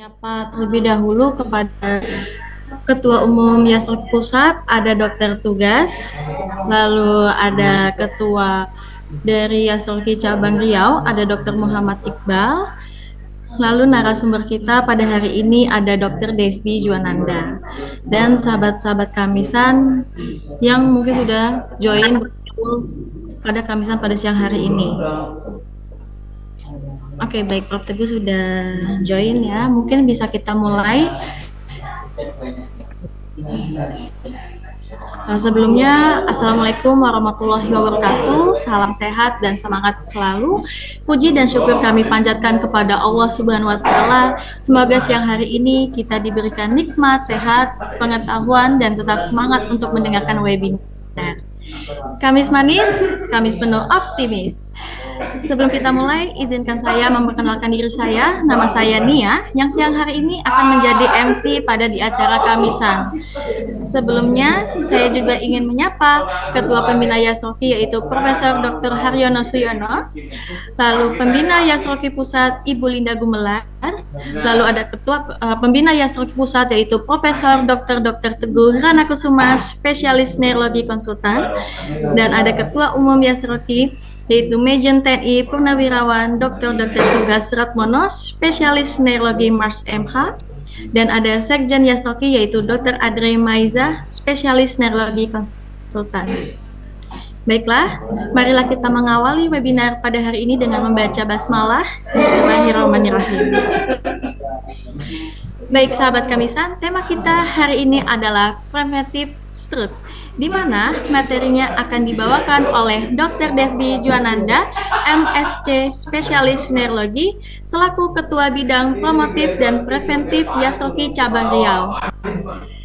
menyapa terlebih dahulu kepada Ketua Umum Yasrok Pusat, ada Dokter Tugas, lalu ada Ketua dari Yasroki Cabang Riau, ada Dokter Muhammad Iqbal, lalu narasumber kita pada hari ini ada Dokter Desbi Juananda, dan sahabat-sahabat Kamisan yang mungkin sudah join pada Kamisan pada siang hari ini. Oke, baik, Prof. Teguh sudah join ya. Mungkin bisa kita mulai. Sebelumnya, Assalamualaikum warahmatullahi wabarakatuh. Salam sehat dan semangat selalu. Puji dan syukur kami panjatkan kepada Allah Subhanahu wa Ta'ala. Semoga siang hari ini kita diberikan nikmat, sehat, pengetahuan, dan tetap semangat untuk mendengarkan webinar. Kamis manis, Kamis penuh optimis. Sebelum kita mulai, izinkan saya memperkenalkan diri saya. Nama saya Nia, yang siang hari ini akan menjadi MC pada di acara Kamisan. Sebelumnya, saya juga ingin menyapa Ketua Pembina Yasroki, yaitu Profesor Dr. Haryono Suyono, lalu Pembina Yasroki Pusat Ibu Linda Gumelar, lalu ada Ketua Pembina Yasroki Pusat, yaitu Profesor Dr. Teguh Rana Kusuma, spesialis neurologi konsultan, dan ada Ketua Umum Yasroki, yaitu Majen TNI Purnawirawan Dr. Tugas Ratmono, spesialis neurologi Mars MH, dan ada Sekjen Yasroki yaitu Dr. Adre Maiza, spesialis neurologi konsultan. Baiklah, marilah kita mengawali webinar pada hari ini dengan membaca basmalah. Bismillahirrahmanirrahim. Baik sahabat Kamisan, tema kita hari ini adalah preventive stroke, di mana materinya akan dibawakan oleh Dr. Desbi Juananda, MSc Spesialis Neurologi, selaku Ketua Bidang Promotif dan Preventif Yasroki Cabang Riau.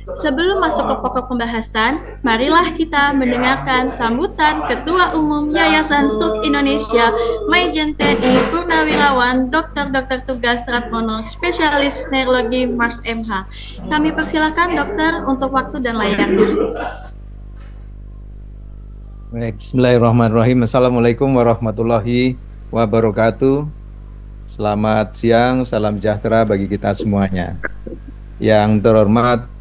Sebelum masuk ke pokok pembahasan, marilah kita mendengarkan sambutan Ketua Umum Yayasan Stroke Indonesia, Majen TNI Purnawirawan Dr. Tugas Ratmono, spesialis neurologi Mars MH. Kami persilakan dokter untuk waktu dan layarnya. Baik, bismillahirrahmanirrahim. Assalamualaikum warahmatullahi wabarakatuh. Selamat siang, salam sejahtera bagi kita semuanya. Yang terhormat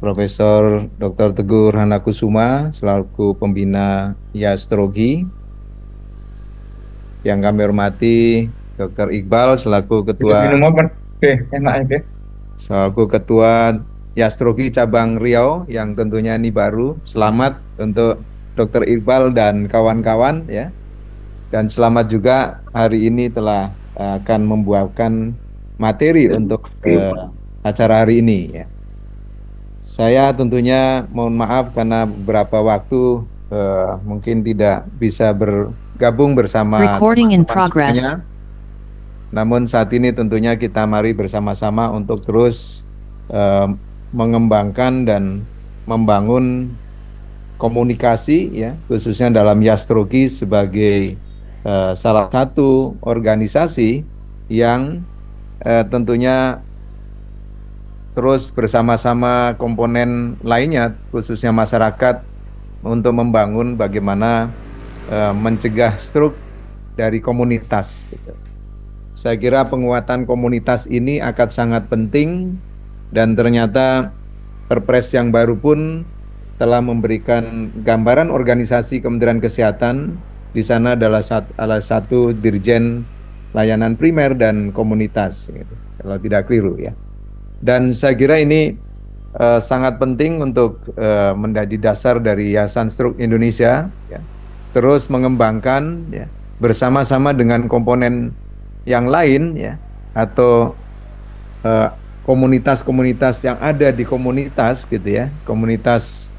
Profesor Dr. Teguh Rana Kusuma selaku Pembina Yastrogi. Yang kami hormati Dr. Iqbal selaku Ketua Yastrogi Cabang Riau, yang tentunya ini baru. Selamat untuk Dr. Iqbal dan kawan-kawan ya. Dan selamat juga hari ini telah akan membuahkan materi untuk acara hari ini ya. Saya tentunya mohon maaf karena beberapa waktu mungkin tidak bisa bergabung bersama teman-teman semuanya. Namun saat ini tentunya kita mari bersama-sama untuk terus mengembangkan dan membangun komunikasi ya, khususnya dalam Yastrogi sebagai salah satu organisasi yang tentunya terus bersama-sama komponen lainnya, khususnya masyarakat, untuk membangun bagaimana mencegah stroke dari komunitas gitu. Saya kira penguatan komunitas ini akan sangat penting, dan ternyata Perpres yang baru pun telah memberikan gambaran organisasi Kementerian Kesehatan. Di sana adalah salah satu Dirjen Layanan Primer dan Komunitas gitu, kalau tidak keliru ya. Dan saya kira ini sangat penting untuk menjadi dasar dari Yayasan Stroke Indonesia ya, terus mengembangkan ya, bersama-sama dengan komponen yang lain ya, atau komunitas-komunitas yang ada di komunitas gitu ya. Komunitas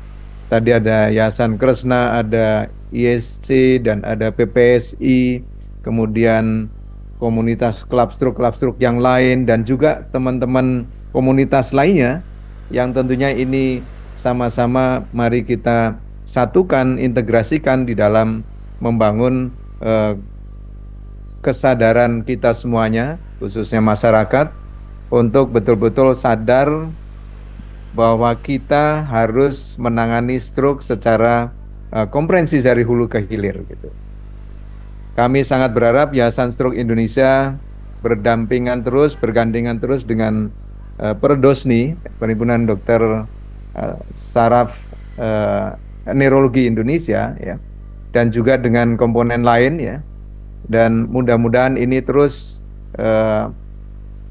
tadi ada Yayasan Kresna, ada ISC, dan ada PPSI, kemudian komunitas klub stroke yang lain, dan juga teman-teman komunitas lainnya yang tentunya ini sama-sama mari kita satukan, integrasikan di dalam membangun kesadaran kita semuanya, khususnya masyarakat, untuk betul-betul sadar bahwa kita harus menangani stroke secara komprehensif dari hulu ke hilir gitu. Kami sangat berharap Yayasan Stroke Indonesia berdampingan terus, bergandengan terus dengan Perdosni, Perhimpunan Dokter Saraf Neurologi Indonesia, ya, dan juga dengan komponen lain, ya, dan mudah-mudahan ini terus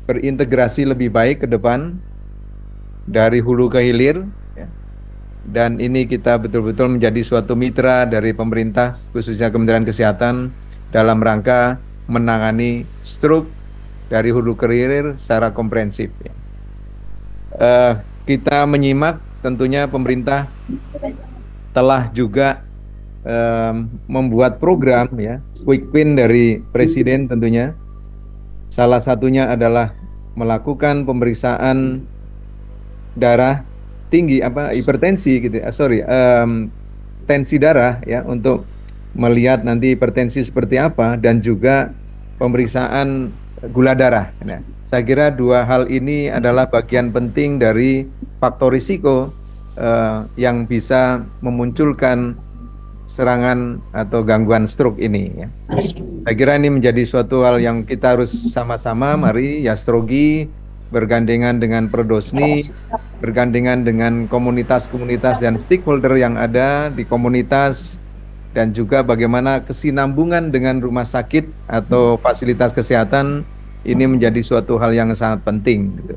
berintegrasi lebih baik ke depan dari hulu ke hilir, ya. Dan ini kita betul-betul menjadi suatu mitra dari pemerintah, khususnya Kementerian Kesehatan, dalam rangka menangani stroke dari hulu ke hilir secara komprehensif, ya. Kita menyimak tentunya pemerintah telah juga membuat program, ya, quick win dari Presiden tentunya. Salah satunya adalah melakukan pemeriksaan darah tinggi, hipertensi gitu, tensi darah, ya, untuk melihat nanti hipertensi seperti apa, dan juga pemeriksaan gula darah. Nah, saya kira dua hal ini adalah bagian penting dari faktor risiko yang bisa memunculkan serangan atau gangguan stroke ini, ya. Saya kira ini menjadi suatu hal yang kita harus sama-sama, mari Yastrogi bergandengan dengan Perdosni, bergandengan dengan komunitas-komunitas dan stakeholder yang ada di komunitas, dan juga bagaimana kesinambungan dengan rumah sakit atau fasilitas kesehatan ini menjadi suatu hal yang sangat penting, gitu.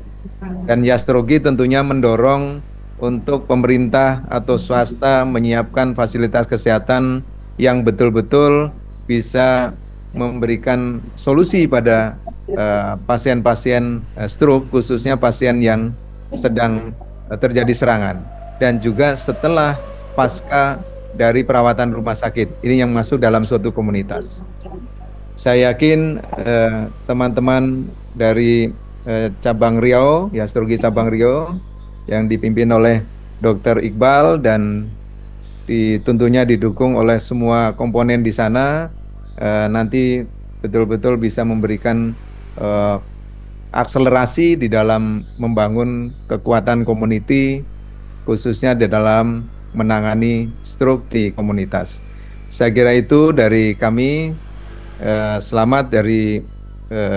Dan Yastrogi tentunya mendorong untuk pemerintah atau swasta menyiapkan fasilitas kesehatan yang betul-betul bisa memberikan solusi pada pasien-pasien stroke, khususnya pasien yang sedang terjadi serangan, dan juga setelah pasca dari perawatan rumah sakit. Ini yang masuk dalam suatu komunitas. Saya yakin teman-teman dari cabang Riau, Yastrogi cabang Riau, yang dipimpin oleh Dr. Iqbal dan tentunya didukung oleh semua komponen di sana, nanti betul-betul bisa memberikan akselerasi di dalam membangun kekuatan community, khususnya di dalam menangani stroke di komunitas. Saya kira itu dari kami. Selamat dari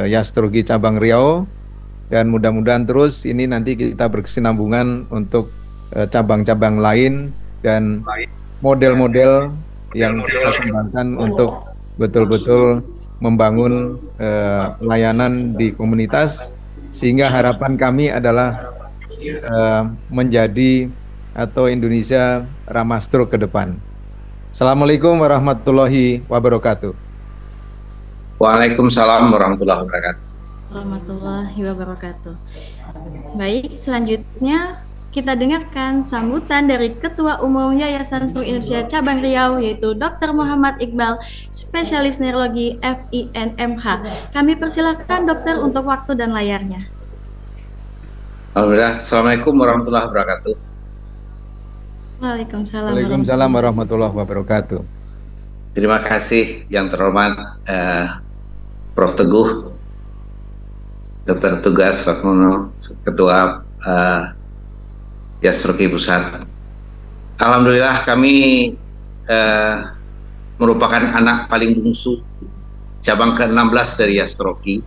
Yastrogi cabang Riau, dan mudah-mudahan terus ini nanti kita berkesinambungan untuk cabang-cabang lain dan model-model yang kita kembangkan untuk betul-betul membangun pelayanan di komunitas, sehingga harapan kami adalah menjadi atau Indonesia ramah stroke ke depan. Assalamualaikum warahmatullahi wabarakatuh. Waalaikumsalam warahmatullahi wabarakatuh. Warahmatullahi wabarakatuh. Baik, selanjutnya kita dengarkan sambutan dari Ketua Umum Yayasan Stroke Indonesia Cabang Riau, yaitu Dr. Muhammad Iqbal, Spesialis Neurologi FINMH. Kami persilahkan dokter untuk waktu dan layarnya. Alhamdulillah. Assalamualaikum warahmatullahi wabarakatuh. Waalaikumsalam. Waalaikumsalam warahmatullahi wabarakatuh. Terima kasih yang terhormat Prof. Teguh, Dr. Tugas Ratmono, Ketua Yastrogi Pusat. Alhamdulillah kami merupakan anak paling bungsu cabang ke-16 dari Yastrogi,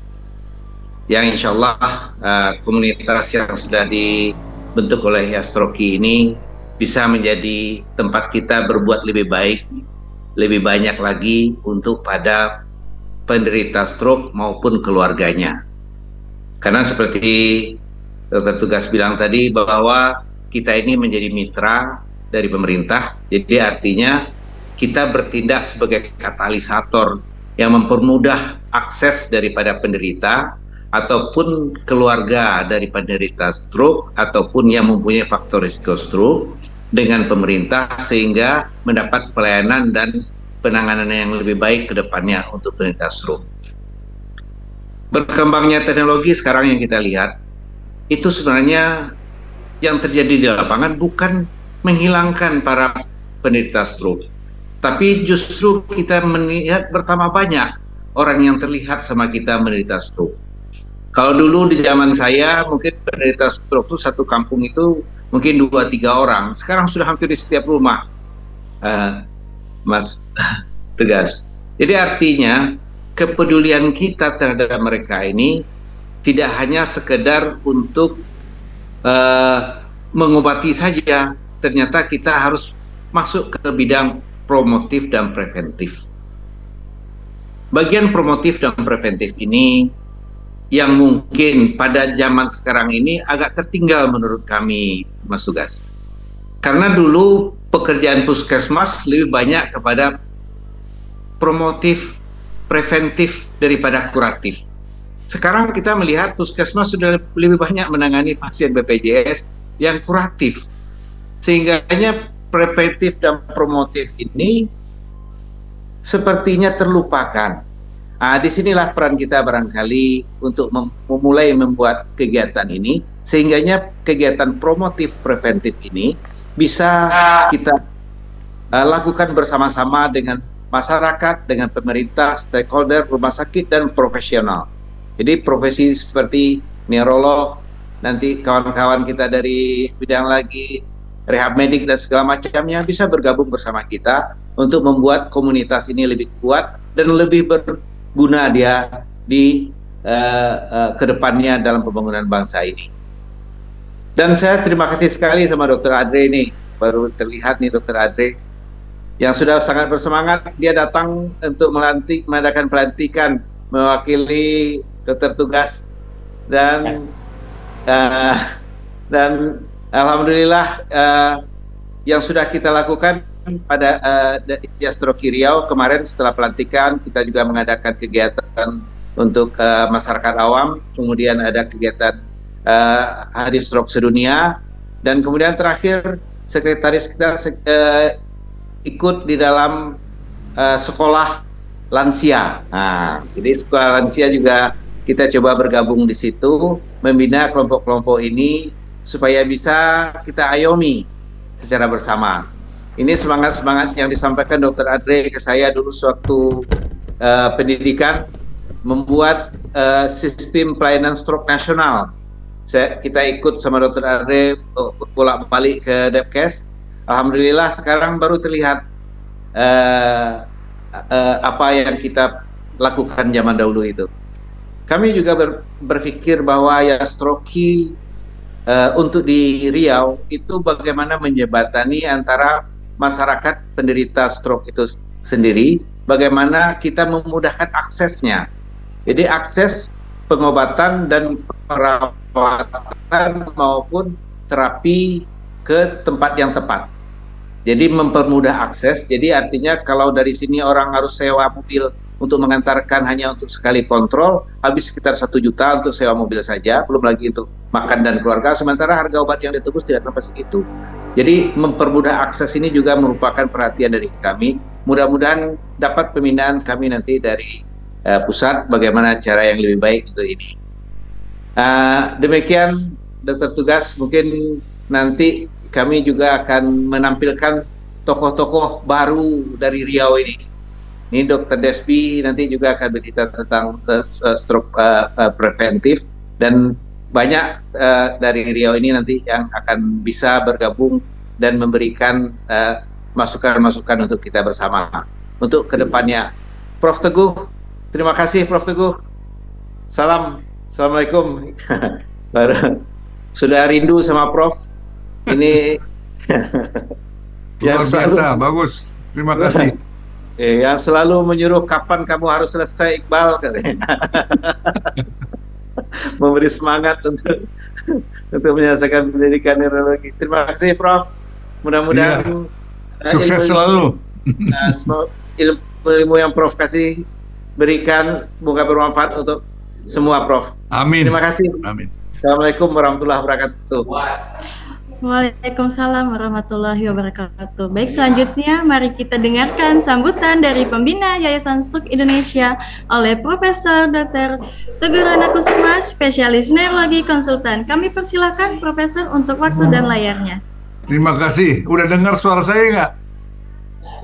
yang insya Allah komunitas yang sudah dibentuk oleh Yastrogi ini bisa menjadi tempat kita berbuat lebih baik, lebih banyak lagi untuk pada penderita stroke maupun keluarganya. Karena seperti Dr. Tugas bilang tadi, bahwa kita ini menjadi mitra dari pemerintah, jadi artinya kita bertindak sebagai katalisator yang mempermudah akses daripada penderita ataupun keluarga dari penderita stroke ataupun yang mempunyai faktor risiko stroke dengan pemerintah, sehingga mendapat pelayanan dan penanganan yang lebih baik ke depannya untuk penderita stroke. Berkembangnya teknologi sekarang yang kita lihat, itu sebenarnya yang terjadi di lapangan bukan menghilangkan para penderita stroke, tapi justru kita melihat bertambah banyak orang yang terlihat sama kita menderita stroke. Kalau dulu di zaman saya, mungkin penderita stroke itu satu kampung itu mungkin 2-3 orang, sekarang sudah hampir di setiap rumah. Mas Tegas. Jadi artinya kepedulian kita terhadap mereka ini tidak hanya sekedar untuk mengobati saja, ternyata kita harus masuk ke bidang promotif dan preventif. Bagian promotif dan preventif ini yang mungkin pada zaman sekarang ini agak tertinggal menurut kami, Mas Tugas. Karena dulu pekerjaan puskesmas lebih banyak kepada promotif, preventif daripada kuratif. Sekarang kita melihat puskesmas sudah lebih banyak menangani pasien BPJS yang kuratif. Sehingga preventif dan promotif ini sepertinya terlupakan. Disinilah peran kita barangkali untuk memulai membuat kegiatan ini, sehingganya kegiatan promotif preventif ini bisa kita lakukan bersama-sama dengan masyarakat, dengan pemerintah, stakeholder, rumah sakit, dan profesional. Jadi profesi seperti neurolog, nanti kawan-kawan kita dari bidang lagi rehab medik dan segala macamnya bisa bergabung bersama kita untuk membuat komunitas ini lebih kuat dan lebih berguna dia di kedepannya dalam pembangunan bangsa ini. Dan saya terima kasih sekali sama Dr. Adre ini, baru terlihat nih Dr. Adre yang sudah sangat bersemangat. Dia datang untuk mengadakan pelantikan mewakili Dr. Tugas dan alhamdulillah yang sudah kita lakukan pada Yastroki Riau kemarin setelah pelantikan, kita juga mengadakan kegiatan untuk masyarakat awam, kemudian ada kegiatan Hari Stroke Sedunia, dan kemudian terakhir sekretaris kita ikut di dalam sekolah lansia. Jadi sekolah lansia juga kita coba bergabung di situ, membina kelompok-kelompok ini supaya bisa kita ayomi secara bersama. Ini semangat-semangat yang disampaikan Dr. Adre ke saya dulu sewaktu pendidikan, membuat sistem pelayanan stroke nasional. Kita ikut sama Dr. Adre bolak-balik ke Depkes. Alhamdulillah sekarang baru terlihat apa yang kita lakukan zaman dahulu itu. Kami juga berpikir bahwa Yastroki untuk di Riau itu bagaimana menjembatani antara masyarakat penderita stroke itu sendiri, bagaimana kita memudahkan aksesnya. Jadi akses pengobatan dan perawatan maupun terapi ke tempat yang tepat. Jadi mempermudah akses. Jadi artinya kalau dari sini orang harus sewa mobil untuk mengantarkan hanya untuk sekali kontrol, habis sekitar 1 juta untuk sewa mobil saja, belum lagi untuk makan dan keluarga, sementara harga obat yang ditebus tidak sampai segitu. Jadi mempermudah akses ini juga merupakan perhatian dari kami. Mudah-mudahan dapat pembinaan kami nanti dari pusat bagaimana cara yang lebih baik untuk ini. Demikian Dr. Tugas, mungkin nanti kami juga akan menampilkan tokoh-tokoh baru dari Riau ini. Ini Dr. Despi nanti juga akan bercerita tentang stroke preventif, dan banyak dari Riau ini nanti yang akan bisa bergabung dan memberikan masukan-masukan untuk kita bersama untuk kedepannya. Prof. Teguh, terima kasih Prof. Teguh. Assalamualaikum. Sudah rindu sama Prof. Ini luar biasa, bagus. Terima kasih. Yang selalu menyuruh kapan kamu harus selesai, Iqbal, katanya. Memberi semangat untuk menyelesaikan pendidikan neurologi. Terima kasih, Prof. Mudah-mudahan sukses selalu. Ilmu yang Prof kasih berikan semoga bermanfaat untuk semua, Prof. Amin. Terima kasih. Amin. Assalamualaikum warahmatullahi wabarakatuh. Waalaikumsalam warahmatullahi wabarakatuh. Baik, selanjutnya mari kita dengarkan sambutan dari pembina Yayasan Stroke Indonesia oleh Profesor Dr. Teguh Rana Kusuma, spesialis neurologi konsultan. Kami persilakan Profesor untuk waktu dan layarnya. Terima kasih. Udah dengar suara saya nggak?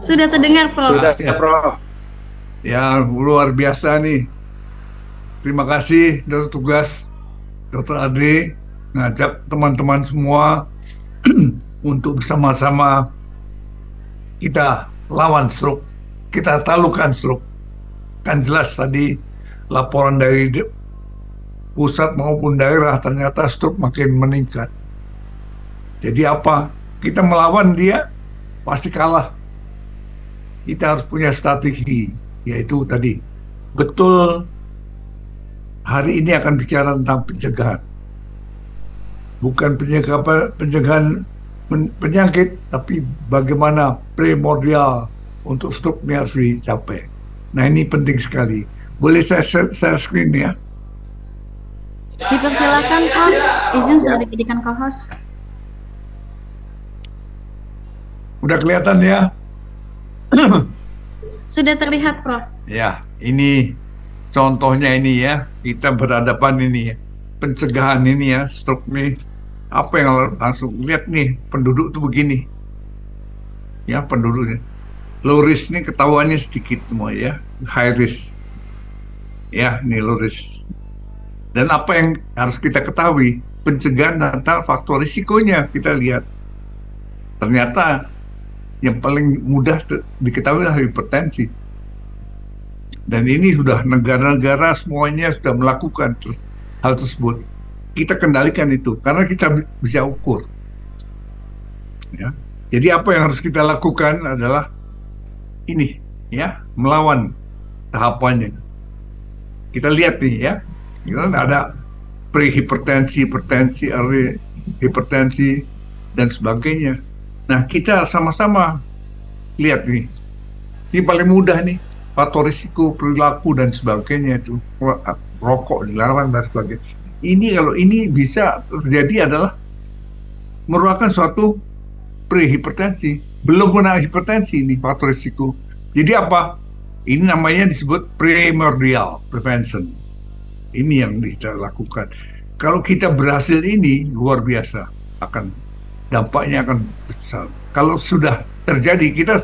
Sudah terdengar, Prof. Sudah, Prof. Ya, luar biasa nih. Terima kasih Dr. Tugas, Dr. Adri, ngajak teman-teman semua untuk bersama-sama kita lawan stroke, kita taklukkan stroke. kan jelas tadi laporan dari pusat maupun daerah ternyata stroke makin meningkat. Jadi apa? Kita melawan dia pasti kalah. Kita harus punya strategi, yaitu tadi betul hari ini akan bicara tentang pencegahan. Bukan pencegahan penyakit, tapi bagaimana primordial untuk stroke ini harus dicapai. Nah, ini penting sekali. Boleh saya share screen ya? Dipersilakan, Prof. Izin sudah dijadikan co-host. Udah kelihatan ya? Sudah terlihat, Prof. Ya, ini contohnya ini ya. Kita berhadapan ini ya. Pencegahan ini ya, stroke nih. Apa yang langsung lihat nih, penduduk tuh begini. Ya, penduduknya. Low risk nih ketahuannya sedikit semua ya. High risk. Ya, ini low risk. Dan apa yang harus kita ketahui? Pencegahan tentang faktor risikonya kita lihat. Ternyata yang paling mudah diketahui adalah hipertensi. Dan ini sudah negara-negara semuanya sudah melakukan hal tersebut. Kita kendalikan itu karena kita bisa ukur. Ya. Jadi apa yang harus kita lakukan adalah ini, ya, melawan tahapannya. Kita lihat nih ya, ada prehipertensi, hipertensi, early hipertensi dan sebagainya. Nah, kita sama-sama lihat nih. Ini paling mudah nih, faktor risiko, perilaku dan sebagainya itu, rokok dilarang dan sebagainya. Ini kalau ini bisa terjadi adalah merupakan suatu prehipertensi. Belum pernah hipertensi ini faktor risiko. Jadi apa? Ini namanya disebut primordial prevention. Ini yang kita lakukan. Kalau kita berhasil ini luar biasa, dampaknya akan besar. Kalau sudah terjadi, kita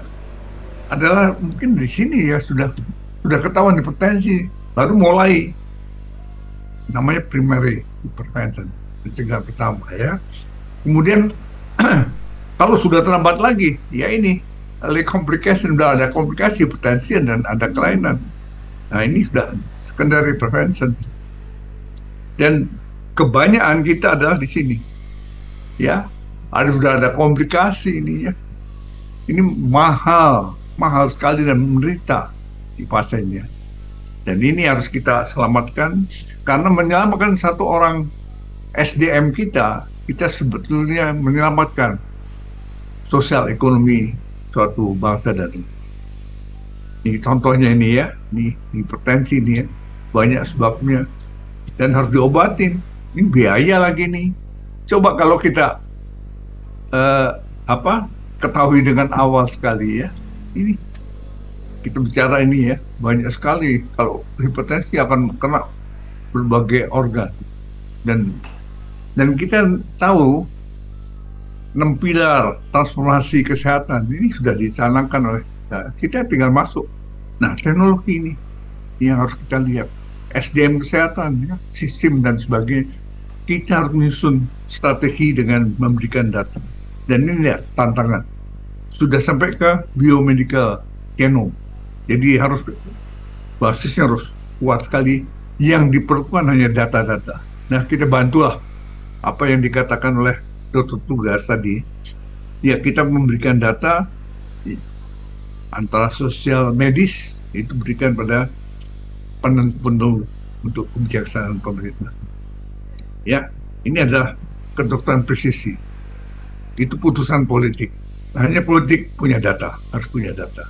adalah mungkin di sini ya sudah ketahuan hipertensi, baru mulai namanya primary prevention, pencegahan pertama ya. Kemudian kalau sudah terlambat lagi, ya ini early complication, sudah ada komplikasi hipertensi dan ada kelainan. Nah, ini sudah secondary prevention. Dan kebanyakan kita adalah di sini. Ya, sudah ada komplikasi ini ya. Ini mahal sekali dan menderita si pasiennya. Dan ini harus kita selamatkan, karena menyelamatkan satu orang SDM kita sebetulnya menyelamatkan sosial ekonomi suatu bangsa. Dan ini contohnya ini ya, ini hipertensi ini ya, banyak sebabnya dan harus diobatin. Ini biaya lagi nih. Coba kalau kita ketahui dengan awal sekali ya, ini kita bicara ini ya, banyak sekali. Kalau hipertensi akan kena berbagai organ, dan kita tahu 6 pilar transformasi kesehatan ini sudah dicanangkan oleh kita, tinggal masuk. Nah, teknologi ini yang harus kita lihat, SDM kesehatan ya, sistem dan sebagainya. Kita harus menyusun strategi dengan memberikan data. Dan ini lihat tantangan sudah sampai ke biomedical genome. Jadi basisnya harus kuat sekali. Yang diperlukan hanya data-data. Nah, kita bantulah apa yang dikatakan oleh dokter tugas tadi. Ya, kita memberikan data antara sosial medis itu berikan pada penentu untuk kebijaksanaan pemerintah. Ya, ini adalah kedokteran presisi. Itu putusan politik. Hanya politik punya data, harus punya data.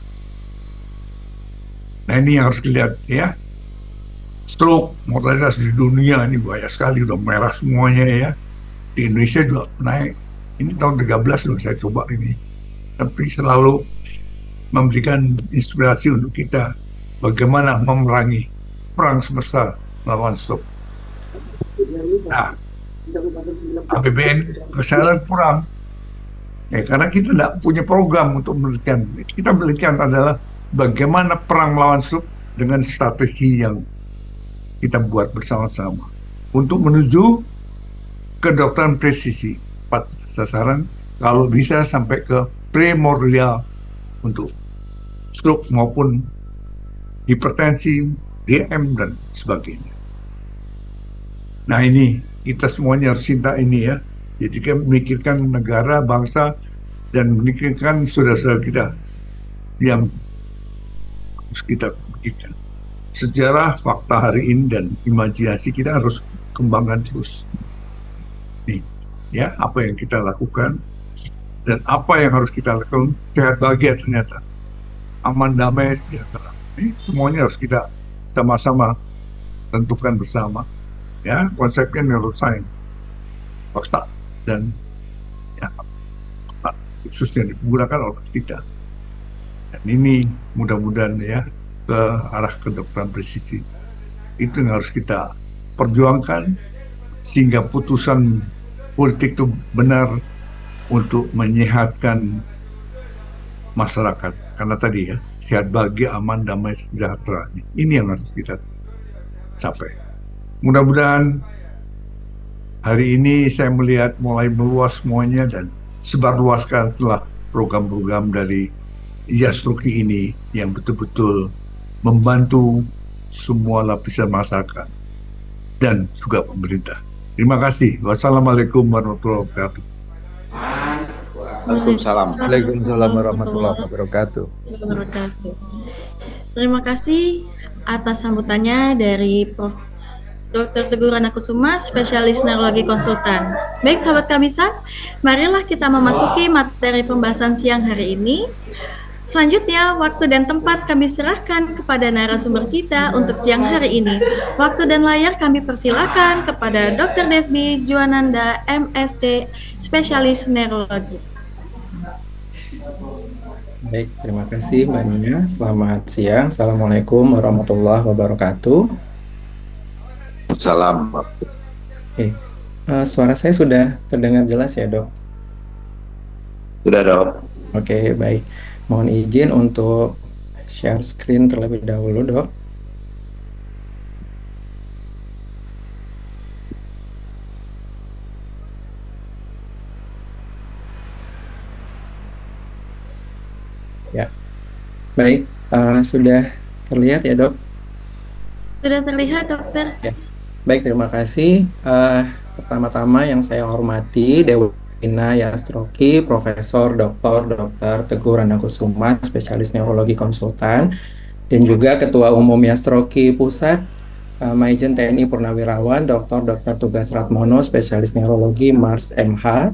Nah, ini yang harus dilihat ya. Stroke, mortalitas di dunia ini banyak sekali, udah merah semuanya ya. Di Indonesia juga naik. Ini tahun 13 loh saya coba ini. Tapi selalu memberikan inspirasi untuk kita bagaimana memerangi perang semesta melawan stroke. Nah, APBN kesehatan kurang. Ya, karena kita tidak punya program untuk memberikan. Kita berikan adalah bagaimana perang melawan stroke dengan strategi yang kita buat bersama-sama untuk menuju kedokteran presisi, 4 sasaran, kalau bisa sampai ke primordial untuk stroke maupun hipertensi, DM, dan sebagainya. Nah ini, kita semuanya harus cinta ini ya. Jadi kita memikirkan negara, bangsa, dan memikirkan saudara-saudara kita yang harus kita pikirkan. Sejarah, fakta hari ini, dan imajinasi kita harus kembangkan terus. Nih, ya, apa yang kita lakukan, dan apa yang harus kita lakukan, sehat bahagia ternyata. Aman, damai, sejahtera. Ini semuanya harus kita sama-sama tentukan bersama. Ya, konsepnya neuroscience, otak, dan ya, otak khusus yang digunakan oleh kita. Dan ini mudah-mudahan ya ke arah kedokteran presisi. Itu yang harus kita perjuangkan sehingga putusan politik itu benar untuk menyehatkan masyarakat. Karena tadi ya, sehat, bahagia, aman, damai, sejahtera. Ini yang harus kita capai. Mudah-mudahan hari ini saya melihat mulai meluas semuanya dan sebarluaskan setelah program-program dari Yastroki ini yang betul-betul membantu semua lapisan masyarakat dan juga pemerintah. Terima kasih. Wassalamualaikum warahmatullahi wabarakatuh. Waalaikumsalam. Waalaikumsalam warahmatullahi wabarakatuh. Terima kasih atas sambutannya dari Prof. Dr. Teguh Rana Kusuma, spesialis neurologi konsultan. Baik sahabat Kamisan, marilah kita memasuki materi pembahasan siang hari ini. Selanjutnya, waktu dan tempat kami serahkan kepada narasumber kita untuk siang hari ini. Waktu dan layar kami persilakan kepada Dr. Desbi Juananda, MSc, spesialis neurologi. Baik, terima kasih Mbak Nia. Selamat siang. Assalamualaikum warahmatullahi wabarakatuh. Salam. Oke, suara saya sudah terdengar jelas ya, Dok? Sudah, Dok. Oke, baik. Mohon izin untuk share screen terlebih dahulu, Dok. Ya, baik. Sudah terlihat ya, Dok? Sudah terlihat, Dokter? Ya. Baik, terima kasih. Pertama-tama yang saya hormati Dewina Yastroki, Profesor Dr. Teguh Rana Kusuma, spesialis neurologi konsultan, dan juga Ketua Umum Yastroki Pusat, Maijen TNI Purnawirawan, Dr. Tugas Ratmono, spesialis neurologi Mars MH,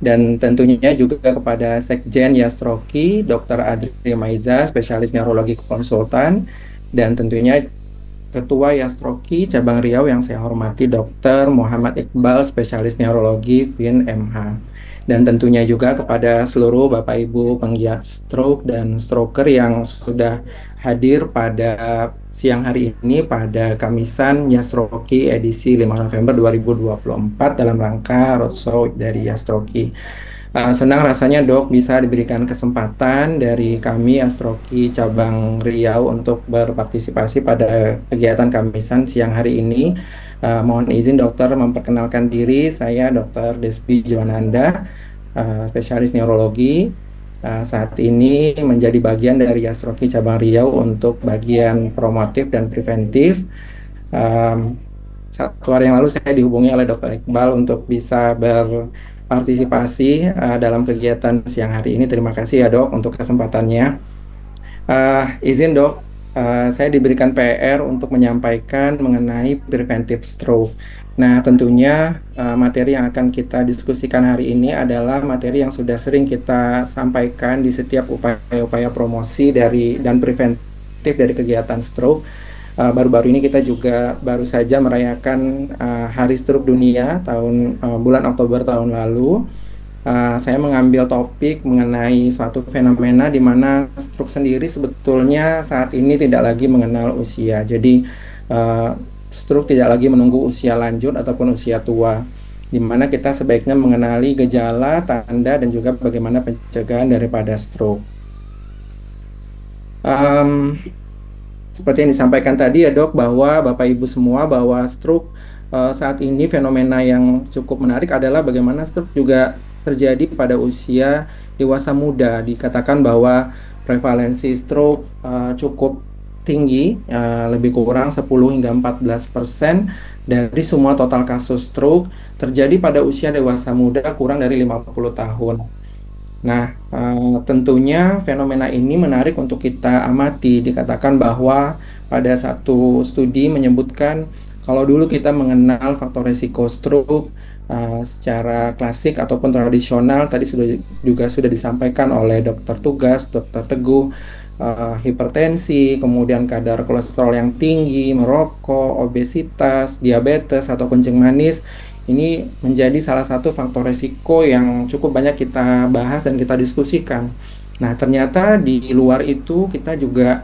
dan tentunya juga kepada Sekjen Yastroki, Dr. Adri Maiza, spesialis neurologi konsultan, dan tentunya Ketua Yastroki Cabang Riau yang saya hormati Dr. Muhammad Iqbal, spesialis neurologi VIN MH. Dan tentunya juga kepada seluruh Bapak Ibu penggiat stroke dan stroker yang sudah hadir pada siang hari ini pada Kamisan Yastroki edisi 5 November 2024 dalam rangka roadshow dari Yastroki. Senang rasanya Dok bisa diberikan kesempatan dari kami Yastroki Cabang Riau untuk berpartisipasi pada kegiatan Kamisan siang hari ini. Mohon izin dokter memperkenalkan diri, saya Dr. Desbi Juananda, spesialis neurologi. Saat ini menjadi bagian dari Yastroki Cabang Riau untuk bagian promotif dan preventif. Satu hari yang lalu saya dihubungi oleh Dr. Iqbal untuk bisa berpartisipasi dalam kegiatan siang hari ini. Terima kasih ya Dok untuk kesempatannya. Izin Dok, saya diberikan PR untuk menyampaikan mengenai preventive stroke. Nah, tentunya materi yang akan kita diskusikan hari ini adalah materi yang sudah sering kita sampaikan di setiap upaya-upaya promosi dan preventif dari kegiatan stroke. Baru-baru ini kita juga baru saja merayakan Hari Stroke Dunia bulan Oktober tahun lalu. Saya mengambil topik mengenai suatu fenomena di mana stroke sendiri sebetulnya saat ini tidak lagi mengenal usia. Jadi stroke tidak lagi menunggu usia lanjut ataupun usia tua, di mana kita sebaiknya mengenali gejala, tanda, dan juga bagaimana pencegahan daripada stroke. Seperti yang disampaikan tadi ya Dok, bahwa Bapak Ibu semua, bahwa stroke saat ini fenomena yang cukup menarik adalah bagaimana stroke juga terjadi pada usia dewasa muda. Dikatakan bahwa prevalensi stroke cukup tinggi, lebih kurang 10 hingga 14% dari semua total kasus stroke terjadi pada usia dewasa muda kurang dari 50 tahun. Nah, tentunya fenomena ini menarik untuk kita amati. Dikatakan bahwa pada satu studi menyebutkan kalau dulu kita mengenal faktor risiko stroke secara klasik ataupun tradisional, tadi sudah disampaikan oleh dokter tugas, dokter Teguh, hipertensi, kemudian kadar kolesterol yang tinggi, merokok, obesitas, diabetes atau kencing manis. Ini menjadi salah satu faktor resiko yang cukup banyak kita bahas dan kita diskusikan. Nah, ternyata di luar itu kita juga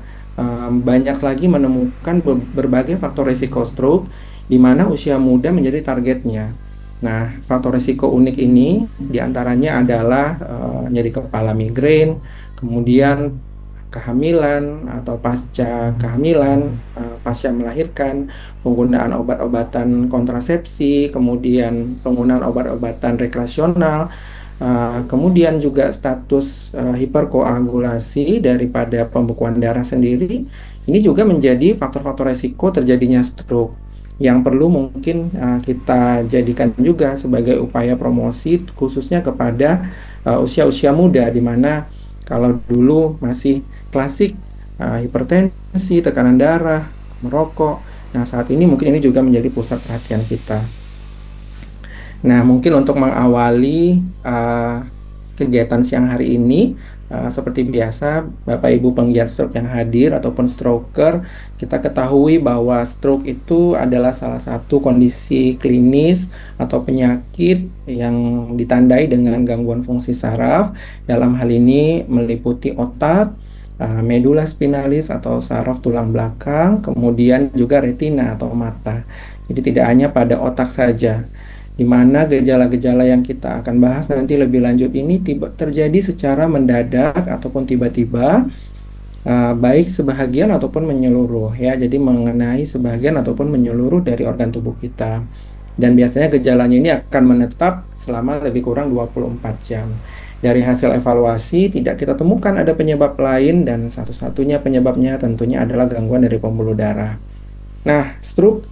banyak lagi menemukan berbagai faktor resiko stroke di mana usia muda menjadi targetnya. Nah, faktor resiko unik ini diantaranya adalah nyeri kepala migrain, kemudian kehamilan atau pasca kehamilan, pasca melahirkan, penggunaan obat-obatan kontrasepsi, kemudian penggunaan obat-obatan rekreasional, kemudian juga status hiperkoagulasi daripada pembekuan darah sendiri. Ini juga menjadi faktor-faktor resiko terjadinya stroke yang perlu mungkin kita jadikan juga sebagai upaya promosi khususnya kepada usia-usia muda, di mana kalau dulu masih klasik hipertensi, tekanan darah, merokok. Nah, saat ini mungkin ini juga menjadi pusat perhatian kita. Nah, mungkin untuk mengawali kegiatan siang hari ini, seperti biasa, Bapak Ibu penggiat stroke yang hadir ataupun stroker, kita ketahui bahwa stroke itu adalah salah satu kondisi klinis atau penyakit yang ditandai dengan gangguan fungsi saraf. Dalam hal ini meliputi otak, medula spinalis atau saraf tulang belakang, kemudian juga retina atau mata. Jadi tidak hanya pada otak saja, di mana gejala-gejala yang kita akan bahas nanti lebih lanjut ini terjadi secara mendadak ataupun tiba-tiba, baik sebahagian ataupun menyeluruh ya. Jadi mengenai sebagian ataupun menyeluruh dari organ tubuh kita. Dan biasanya gejalanya ini akan menetap selama lebih kurang 24 jam. Dari hasil evaluasi tidak kita temukan ada penyebab lain, dan satu-satunya penyebabnya tentunya adalah gangguan dari pembuluh darah. Nah, stroke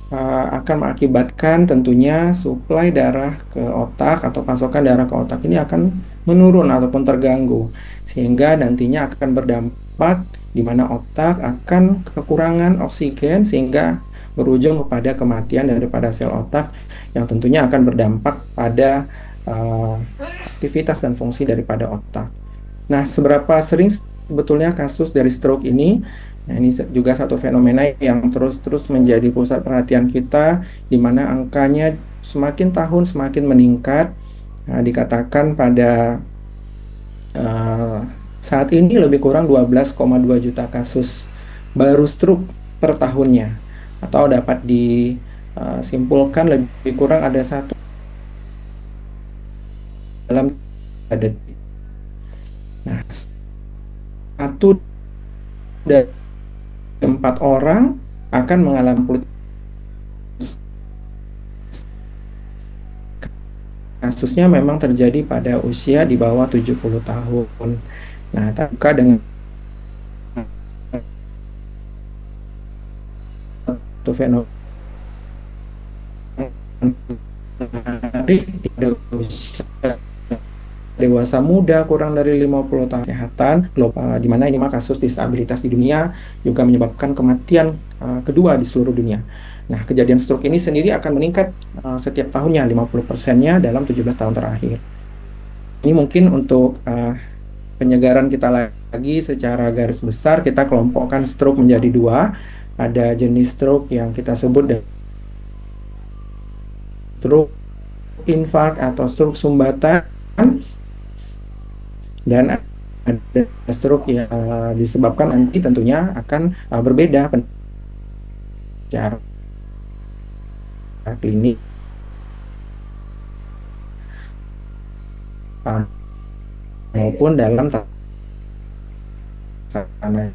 akan mengakibatkan tentunya suplai darah ke otak atau pasokan darah ke otak ini akan menurun ataupun terganggu, sehingga nantinya akan berdampak di mana otak akan kekurangan oksigen sehingga berujung kepada kematian daripada sel otak yang tentunya akan berdampak pada aktivitas dan fungsi daripada otak. Nah, seberapa sering sebetulnya kasus dari stroke ini? Nah, ini juga satu fenomena yang terus menjadi pusat perhatian kita, di mana angkanya semakin tahun semakin meningkat. Nah, dikatakan pada saat ini lebih kurang 12,2 juta kasus baru stroke per tahunnya, atau dapat disimpulkan lebih kurang ada satu dalam detik. Nah, satu dari 4 orang akan mengalami kasusnya memang terjadi pada usia di bawah 70 tahun. Nah, terbuka dengan satu fenomena di usia dewasa muda kurang dari 50 tahun. Kesehatan global, di mana ini kasus disabilitas di dunia juga menyebabkan kematian kedua di seluruh dunia. Nah, kejadian stroke ini sendiri akan meningkat setiap tahunnya 50%-nya dalam 17 tahun terakhir. Ini mungkin untuk penyegaran kita lagi secara garis besar, kita kelompokkan stroke menjadi 2. Ada jenis stroke yang kita sebut stroke infark atau stroke sumbatan, dan ada stroke yang disebabkan nanti tentunya akan berbeda secara klinik maupun dalam tekanan.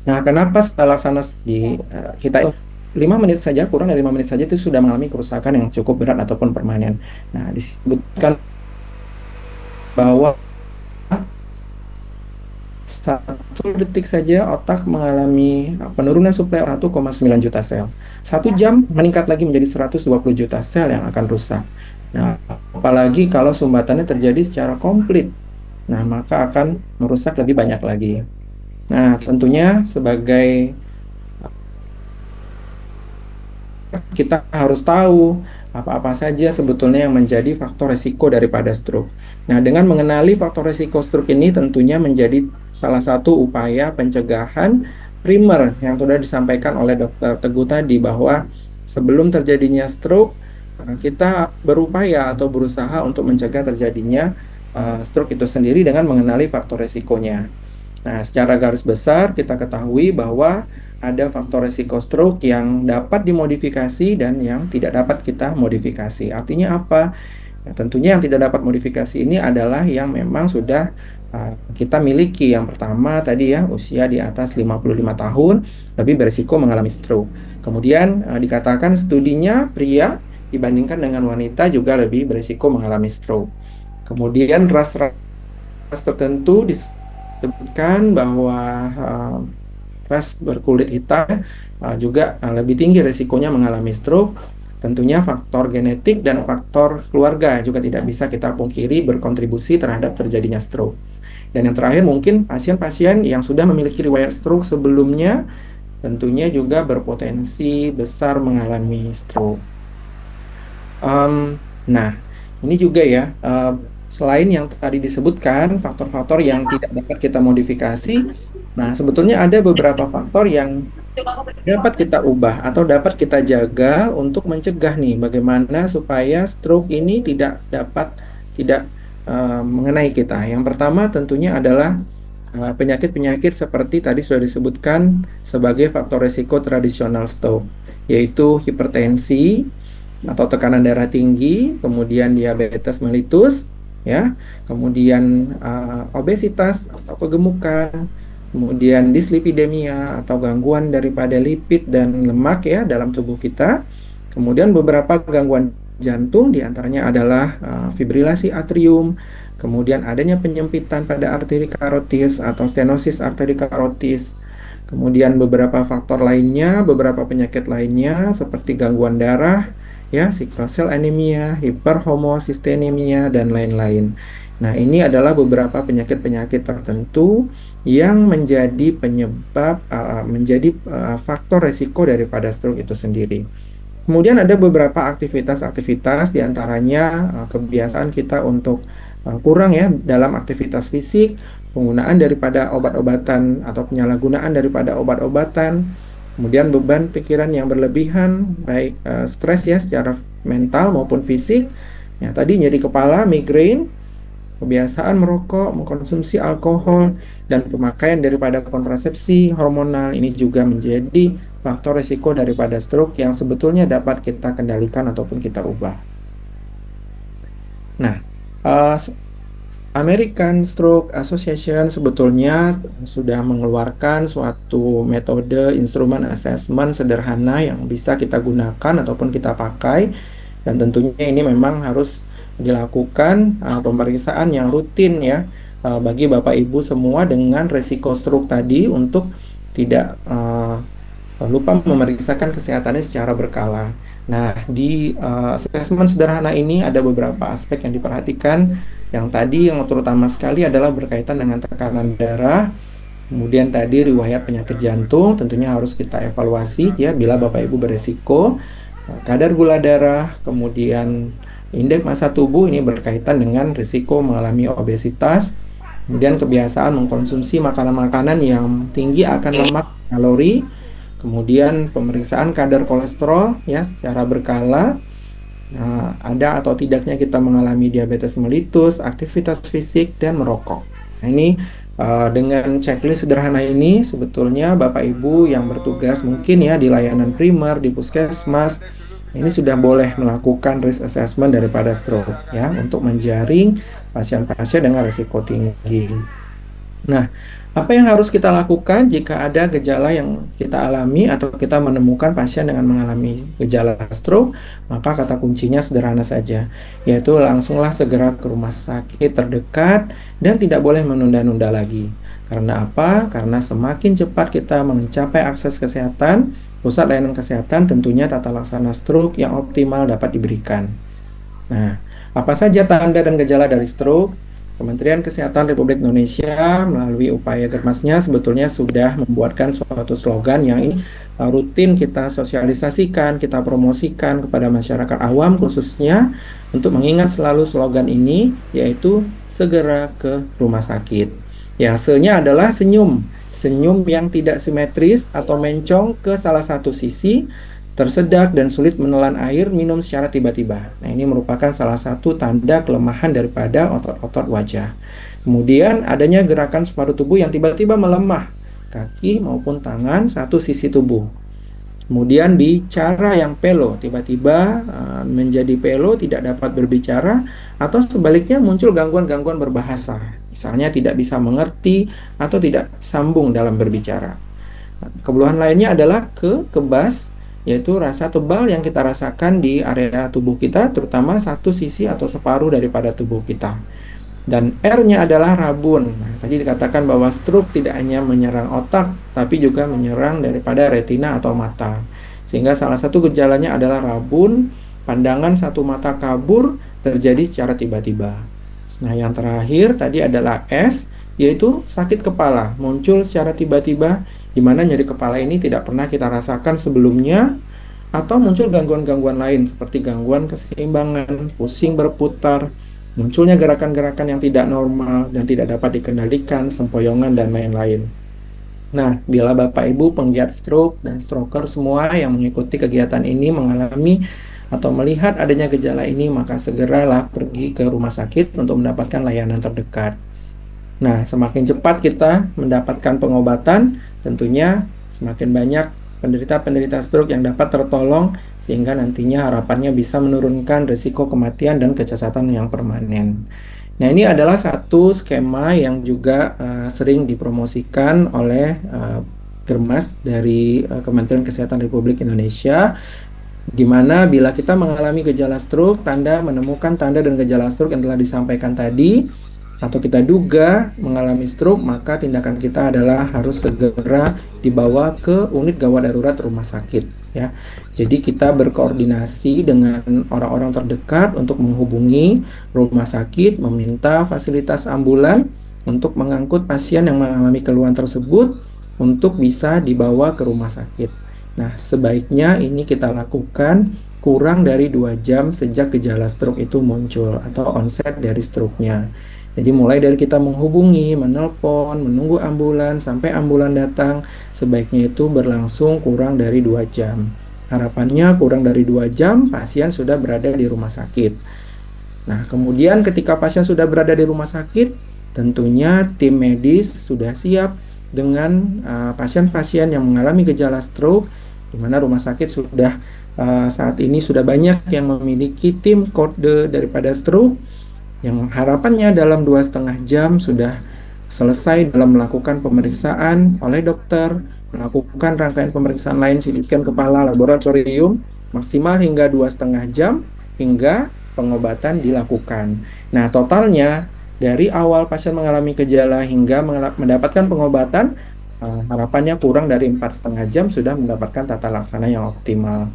Nah, kenapa setelah laksana di kita 5 menit saja, kurang dari 5 menit saja itu sudah mengalami kerusakan yang cukup berat ataupun permanen. Nah, disebutkan bahwa 1 detik saja otak mengalami penurunan suplai 1,9 juta sel. 1 jam meningkat lagi menjadi 120 juta sel yang akan rusak. Nah, apalagi kalau sumbatannya terjadi secara komplit, nah maka akan merusak lebih banyak lagi. Nah, tentunya sebagai kita harus tahu apa-apa saja sebetulnya yang menjadi faktor resiko daripada stroke. Nah, dengan mengenali faktor resiko stroke ini tentunya menjadi salah satu upaya pencegahan primer yang sudah disampaikan oleh Dr. Teguh tadi, bahwa sebelum terjadinya stroke, kita berupaya atau berusaha untuk mencegah terjadinya stroke itu sendiri dengan mengenali faktor resikonya. Nah, secara garis besar kita ketahui bahwa ada faktor resiko stroke yang dapat dimodifikasi dan yang tidak dapat kita modifikasi. Artinya apa? Ya, tentunya yang tidak dapat modifikasi ini adalah yang memang sudah kita miliki. Yang pertama tadi ya, usia di atas 55 tahun lebih berisiko mengalami stroke. Kemudian dikatakan studinya pria dibandingkan dengan wanita juga lebih berisiko mengalami stroke. Kemudian ras tertentu disebutkan bahwa ras berkulit hitam juga lebih tinggi risikonya mengalami stroke. Tentunya faktor genetik dan faktor keluarga juga tidak bisa kita pungkiri berkontribusi terhadap terjadinya stroke. Dan yang terakhir mungkin pasien-pasien yang sudah memiliki riwayat stroke sebelumnya tentunya juga berpotensi besar mengalami stroke. Nah, ini juga ya, selain yang tadi disebutkan faktor-faktor yang tidak dapat kita modifikasi, nah sebetulnya ada beberapa faktor yang dapat kita ubah atau dapat kita jaga untuk mencegah nih bagaimana supaya stroke ini tidak mengenai kita. Yang pertama tentunya adalah penyakit-penyakit seperti tadi sudah disebutkan sebagai faktor risiko tradisional stroke, yaitu hipertensi atau tekanan darah tinggi, kemudian diabetes mellitus, ya, kemudian obesitas atau kegemukan, kemudian dislipidemia atau gangguan daripada lipid dan lemak ya dalam tubuh kita, kemudian beberapa gangguan jantung diantaranya adalah fibrilasi atrium, kemudian adanya penyempitan pada arteri karotis atau stenosis arteri karotis, kemudian beberapa faktor lainnya, beberapa penyakit lainnya seperti gangguan darah, ya, sickle cell anemia, hiperhomosistenemia, dan lain-lain. Nah, ini adalah beberapa penyakit-penyakit tertentu yang menjadi penyebab, faktor resiko daripada stroke itu sendiri. Kemudian ada beberapa aktivitas-aktivitas, diantaranya kebiasaan kita untuk kurang ya dalam aktivitas fisik, penggunaan daripada obat-obatan atau penyalahgunaan daripada obat-obatan, kemudian beban pikiran yang berlebihan, baik stres ya secara mental maupun fisik. Ya, tadi nyeri kepala, migrain, kebiasaan merokok, mengkonsumsi alkohol, dan pemakaian daripada kontrasepsi hormonal ini juga menjadi faktor risiko daripada stroke yang sebetulnya dapat kita kendalikan ataupun kita ubah. Nah, American Stroke Association sebetulnya sudah mengeluarkan suatu metode instrumen assessment sederhana yang bisa kita gunakan ataupun kita pakai, dan tentunya ini memang harus dilakukan pemeriksaan yang rutin ya bagi Bapak Ibu semua dengan resiko stroke tadi untuk tidak lupa memeriksakan kesehatannya secara berkala. Nah, di assessment sederhana ini ada beberapa aspek yang diperhatikan. Yang tadi yang terutama sekali adalah berkaitan dengan tekanan darah, kemudian tadi riwayat penyakit jantung, tentunya harus kita evaluasi ya bila Bapak Ibu beresiko, kadar gula darah, kemudian indeks massa tubuh ini berkaitan dengan risiko mengalami obesitas, kemudian kebiasaan mengkonsumsi makanan-makanan yang tinggi akan lemak kalori, kemudian pemeriksaan kadar kolesterol ya secara berkala, ada atau tidaknya kita mengalami diabetes mellitus, aktivitas fisik, dan merokok. Nah, ini dengan checklist sederhana ini sebetulnya Bapak Ibu yang bertugas mungkin ya di layanan primer, di puskesmas, ini sudah boleh melakukan risk assessment daripada stroke ya untuk menjaring pasien-pasien dengan risiko tinggi. Nah, apa yang harus kita lakukan jika ada gejala yang kita alami atau kita menemukan pasien dengan mengalami gejala stroke? Maka kata kuncinya sederhana saja, yaitu langsunglah segera ke rumah sakit terdekat dan tidak boleh menunda-nunda lagi. Karena apa? Karena semakin cepat kita mencapai akses kesehatan, pusat layanan kesehatan, tentunya tata laksana stroke yang optimal dapat diberikan. Nah, apa saja tanda dan gejala dari stroke? Kementerian Kesehatan Republik Indonesia melalui upaya Germasnya sebetulnya sudah membuatkan suatu slogan yang ini rutin kita sosialisasikan, kita promosikan kepada masyarakat awam khususnya untuk mengingat selalu slogan ini, yaitu segera ke rumah sakit. Ya, hasilnya adalah senyum yang tidak simetris atau mencong ke salah satu sisi, tersedak dan sulit menelan air, minum secara tiba-tiba. Nah, ini merupakan salah satu tanda kelemahan daripada otot-otot wajah. Kemudian adanya gerakan separuh tubuh yang tiba-tiba melemah, kaki maupun tangan satu sisi tubuh. Kemudian bicara yang pelo, tiba-tiba menjadi pelo, tidak dapat berbicara, atau sebaliknya muncul gangguan-gangguan berbahasa. Misalnya tidak bisa mengerti atau tidak sambung dalam berbicara. Keluhan lainnya adalah kebas, yaitu rasa tebal yang kita rasakan di area tubuh kita, terutama satu sisi atau separuh daripada tubuh kita. Dan R-nya adalah rabun. Nah, tadi dikatakan bahwa stroke tidak hanya menyerang otak, tapi juga menyerang daripada retina atau mata. Sehingga salah satu gejalanya adalah rabun, pandangan satu mata kabur, terjadi secara tiba-tiba. Nah, yang terakhir tadi adalah S, yaitu sakit kepala, muncul secara tiba-tiba, di mana nyeri kepala ini tidak pernah kita rasakan sebelumnya, atau muncul gangguan-gangguan lain seperti gangguan keseimbangan, pusing berputar, munculnya gerakan-gerakan yang tidak normal dan tidak dapat dikendalikan, sempoyongan, dan lain-lain. Nah, bila Bapak Ibu penggiat stroke dan stroker semua yang mengikuti kegiatan ini mengalami atau melihat adanya gejala ini, maka segeralah pergi ke rumah sakit untuk mendapatkan layanan terdekat. Nah, semakin cepat kita mendapatkan pengobatan, tentunya semakin banyak penderita-penderita stroke yang dapat tertolong, sehingga nantinya harapannya bisa menurunkan risiko kematian dan kecacatan yang permanen. Nah, ini adalah satu skema yang juga sering dipromosikan oleh Germas dari Kementerian Kesehatan Republik Indonesia, di mana bila kita mengalami gejala stroke, menemukan tanda dan gejala stroke yang telah disampaikan tadi, atau kita duga mengalami stroke, maka tindakan kita adalah harus segera dibawa ke unit gawat darurat rumah sakit, ya. Jadi kita berkoordinasi dengan orang-orang terdekat untuk menghubungi rumah sakit, meminta fasilitas ambulan untuk mengangkut pasien yang mengalami keluhan tersebut untuk bisa dibawa ke rumah sakit. Nah, sebaiknya ini kita lakukan kurang dari 2 jam sejak gejala stroke itu muncul atau onset dari stroke-nya. Jadi mulai dari kita menghubungi, menelpon, menunggu ambulan, sampai ambulan datang, sebaiknya itu berlangsung kurang dari 2 jam. Harapannya kurang dari 2 jam pasien sudah berada di rumah sakit. Nah, kemudian ketika pasien sudah berada di rumah sakit, tentunya tim medis sudah siap dengan pasien-pasien yang mengalami gejala stroke, di mana rumah sakit sudah saat ini sudah banyak yang memiliki tim kode daripada stroke, yang harapannya dalam 2,5 jam sudah selesai dalam melakukan pemeriksaan oleh dokter, melakukan rangkaian pemeriksaan lain, CT scan kepala, laboratorium, maksimal hingga 2,5 jam hingga pengobatan dilakukan. Nah, totalnya dari awal pasien mengalami gejala hingga mendapatkan pengobatan, harapannya kurang dari 4,5 jam sudah mendapatkan tata laksana yang optimal.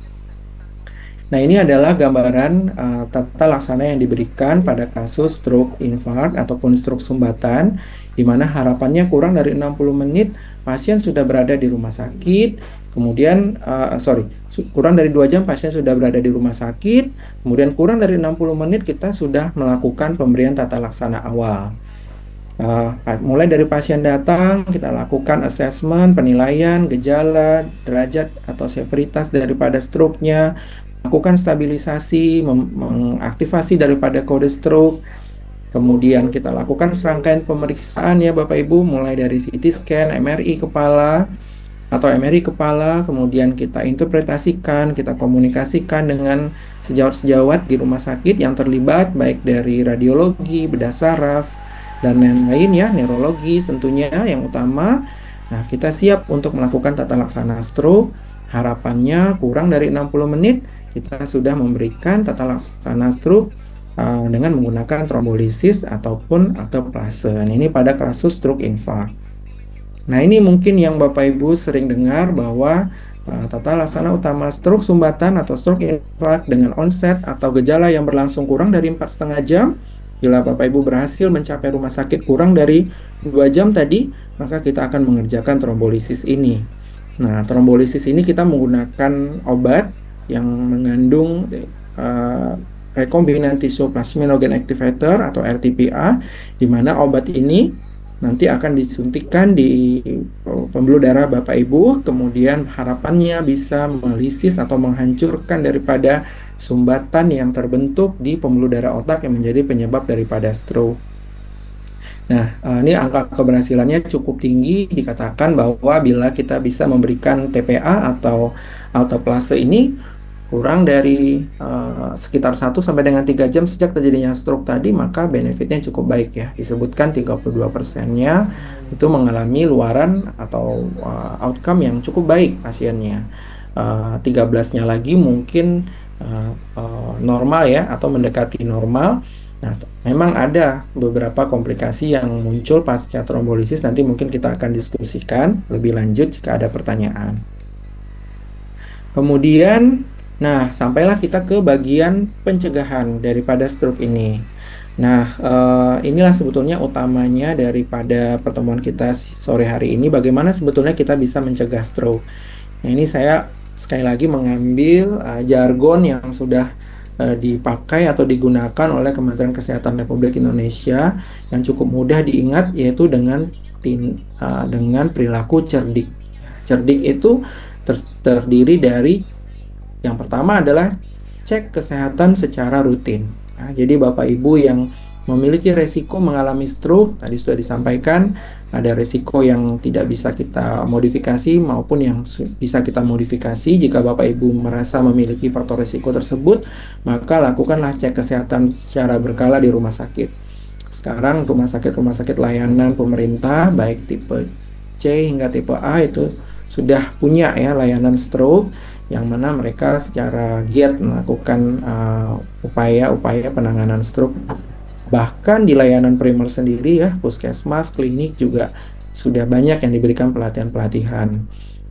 Nah, ini adalah gambaran tata laksana yang diberikan pada kasus stroke infark ataupun stroke sumbatan, di mana harapannya kurang dari 60 menit pasien sudah berada di rumah sakit, kemudian kurang dari 2 jam pasien sudah berada di rumah sakit, kemudian kurang dari 60 menit kita sudah melakukan pemberian tata laksana awal. Mulai dari pasien datang, kita lakukan assessment, penilaian, gejala, derajat atau severitas daripada stroke-nya, lakukan stabilisasi, mengaktifasi daripada kode stroke, kemudian kita lakukan serangkaian pemeriksaan ya Bapak Ibu, mulai dari CT scan, MRI kepala, kemudian kita interpretasikan, kita komunikasikan dengan sejawat-sejawat di rumah sakit yang terlibat, baik dari radiologi, bedah saraf, dan lain-lain ya, neurologi tentunya yang utama. Nah, kita siap untuk melakukan tata laksana stroke. Harapannya kurang dari 60 menit kita sudah memberikan tata laksana stroke dengan menggunakan trombolisis ataupun alteplase. Ini pada kasus stroke infark. Nah, ini mungkin yang Bapak Ibu sering dengar bahwa tata laksana utama stroke sumbatan atau stroke infark dengan onset atau gejala yang berlangsung kurang dari 4,5 jam. Bila Bapak Ibu berhasil mencapai rumah sakit kurang dari 2 jam tadi, maka kita akan mengerjakan trombolisis ini. Nah, trombolisis ini kita menggunakan obat yang mengandung recombinant tissue plasminogen activator atau RTPA, di mana obat ini nanti akan disuntikkan di pembuluh darah Bapak Ibu, kemudian harapannya bisa melisis atau menghancurkan daripada sumbatan yang terbentuk di pembuluh darah otak yang menjadi penyebab daripada stroke. Nah, ini angka keberhasilannya cukup tinggi, dikatakan bahwa bila kita bisa memberikan TPA atau alteplase ini kurang dari sekitar 1 sampai dengan 3 jam sejak terjadinya stroke tadi, maka benefitnya cukup baik ya. Disebutkan 32%-nya itu mengalami luaran atau outcome yang cukup baik pasiennya. 13-nya lagi mungkin normal ya, atau mendekati normal. Nah, memang ada beberapa komplikasi yang muncul pasca trombolisis, nanti mungkin kita akan diskusikan lebih lanjut jika ada pertanyaan. Kemudian, nah, sampailah kita ke bagian pencegahan daripada stroke ini. Nah, inilah sebetulnya utamanya daripada pertemuan kita sore hari ini, bagaimana sebetulnya kita bisa mencegah stroke. Nah, ini saya sekali lagi mengambil jargon yang sudah dipakai atau digunakan oleh Kementerian Kesehatan Republik Indonesia yang cukup mudah diingat, yaitu dengan perilaku cerdik. Cerdik itu terdiri dari yang pertama adalah cek kesehatan secara rutin. Nah, jadi Bapak Ibu yang memiliki resiko mengalami stroke, tadi sudah disampaikan, ada resiko yang tidak bisa kita modifikasi maupun yang bisa kita modifikasi. Jika Bapak Ibu merasa memiliki faktor resiko tersebut, maka lakukanlah cek kesehatan secara berkala di rumah sakit. Sekarang rumah sakit layanan pemerintah, baik tipe C hingga tipe A itu sudah punya ya layanan stroke, yang mana mereka secara giat melakukan upaya-upaya penanganan stroke. Bahkan di layanan primer sendiri ya, puskesmas, klinik juga sudah banyak yang diberikan pelatihan-pelatihan.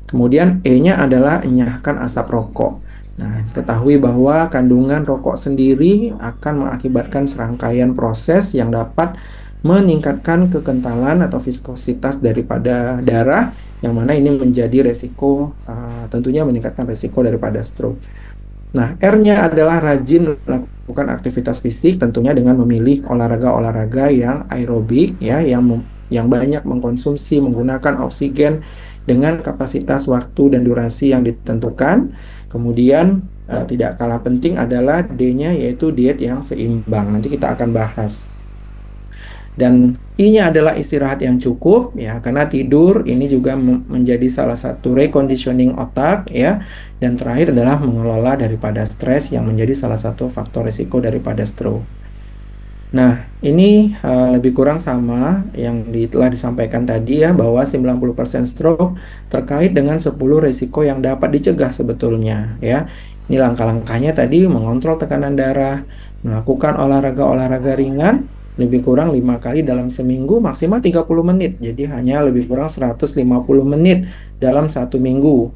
Kemudian E-nya adalah enyahkan asap rokok. Nah, ketahui bahwa kandungan rokok sendiri akan mengakibatkan serangkaian proses yang dapat meningkatkan kekentalan atau viskositas daripada darah, yang mana ini menjadi resiko, tentunya meningkatkan resiko daripada stroke. Nah, R-nya adalah rajin melakukan aktivitas fisik, tentunya dengan memilih olahraga-olahraga yang aerobik ya, yang banyak mengkonsumsi menggunakan oksigen dengan kapasitas waktu dan durasi yang ditentukan. Kemudian tidak kalah penting adalah D-nya, yaitu diet yang seimbang. Nanti kita akan bahas. Dan I-nya adalah istirahat yang cukup ya, karena tidur ini juga menjadi salah satu reconditioning otak ya. Dan terakhir adalah mengelola daripada stres yang menjadi salah satu faktor risiko daripada stroke. Nah, ini lebih kurang sama yang telah disampaikan tadi ya, bahwa 90% stroke terkait dengan 10 risiko yang dapat dicegah sebetulnya ya. Ini langkah-langkahnya tadi: mengontrol tekanan darah, melakukan olahraga-olahraga ringan lebih kurang 5 kali dalam seminggu, maksimal 30 menit. Jadi hanya lebih kurang 150 menit dalam 1 minggu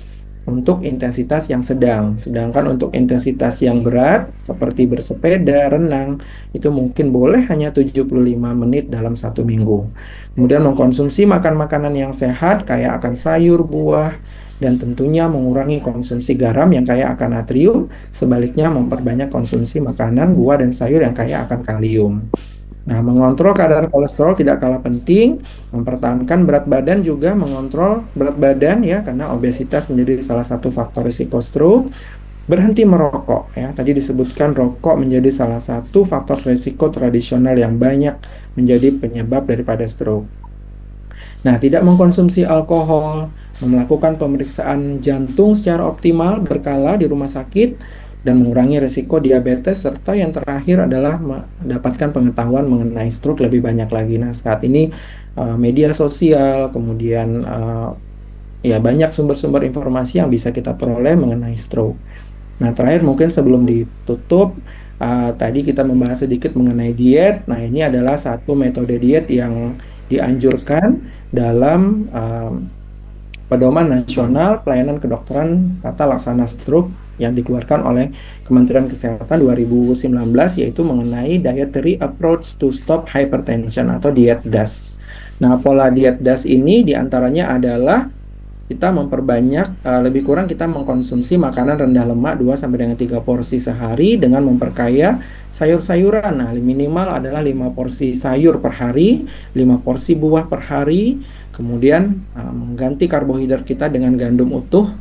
untuk intensitas yang sedang. Sedangkan untuk intensitas yang berat seperti bersepeda, renang, itu mungkin boleh hanya 75 menit dalam 1 minggu. Kemudian mengkonsumsi makan makanan yang sehat, kaya akan sayur, buah, dan tentunya mengurangi konsumsi garam yang kaya akan natrium. Sebaliknya memperbanyak konsumsi makanan, buah, dan sayur yang kaya akan kalium. Nah, mengontrol kadar kolesterol tidak kalah penting, mempertahankan berat badan juga mengontrol berat badan ya, karena obesitas menjadi salah satu faktor risiko stroke. Berhenti merokok ya, tadi disebutkan rokok menjadi salah satu faktor risiko tradisional yang banyak menjadi penyebab daripada stroke. Nah, tidak mengkonsumsi alkohol, melakukan pemeriksaan jantung secara optimal berkala di rumah sakit, dan mengurangi risiko diabetes, serta yang terakhir adalah mendapatkan pengetahuan mengenai stroke lebih banyak lagi. Nah, saat ini media sosial, kemudian ya banyak sumber-sumber informasi yang bisa kita peroleh mengenai stroke. Nah, terakhir mungkin sebelum ditutup, Tadi kita membahas sedikit mengenai diet. Nah, ini adalah satu metode diet yang dianjurkan dalam Pedoman Nasional Pelayanan Kedokteran Tata Laksana Stroke yang dikeluarkan oleh Kementerian Kesehatan 2019, yaitu mengenai Dietary Approach to Stop Hypertension atau diet DAS. Nah, pola diet DAS ini diantaranya adalah kita memperbanyak, lebih kurang kita mengkonsumsi makanan rendah lemak 2 sampai dengan 3 porsi sehari dengan memperkaya sayur-sayuran. Nah, minimal adalah 5 porsi sayur per hari, 5 porsi buah per hari, kemudian mengganti karbohidrat kita dengan gandum utuh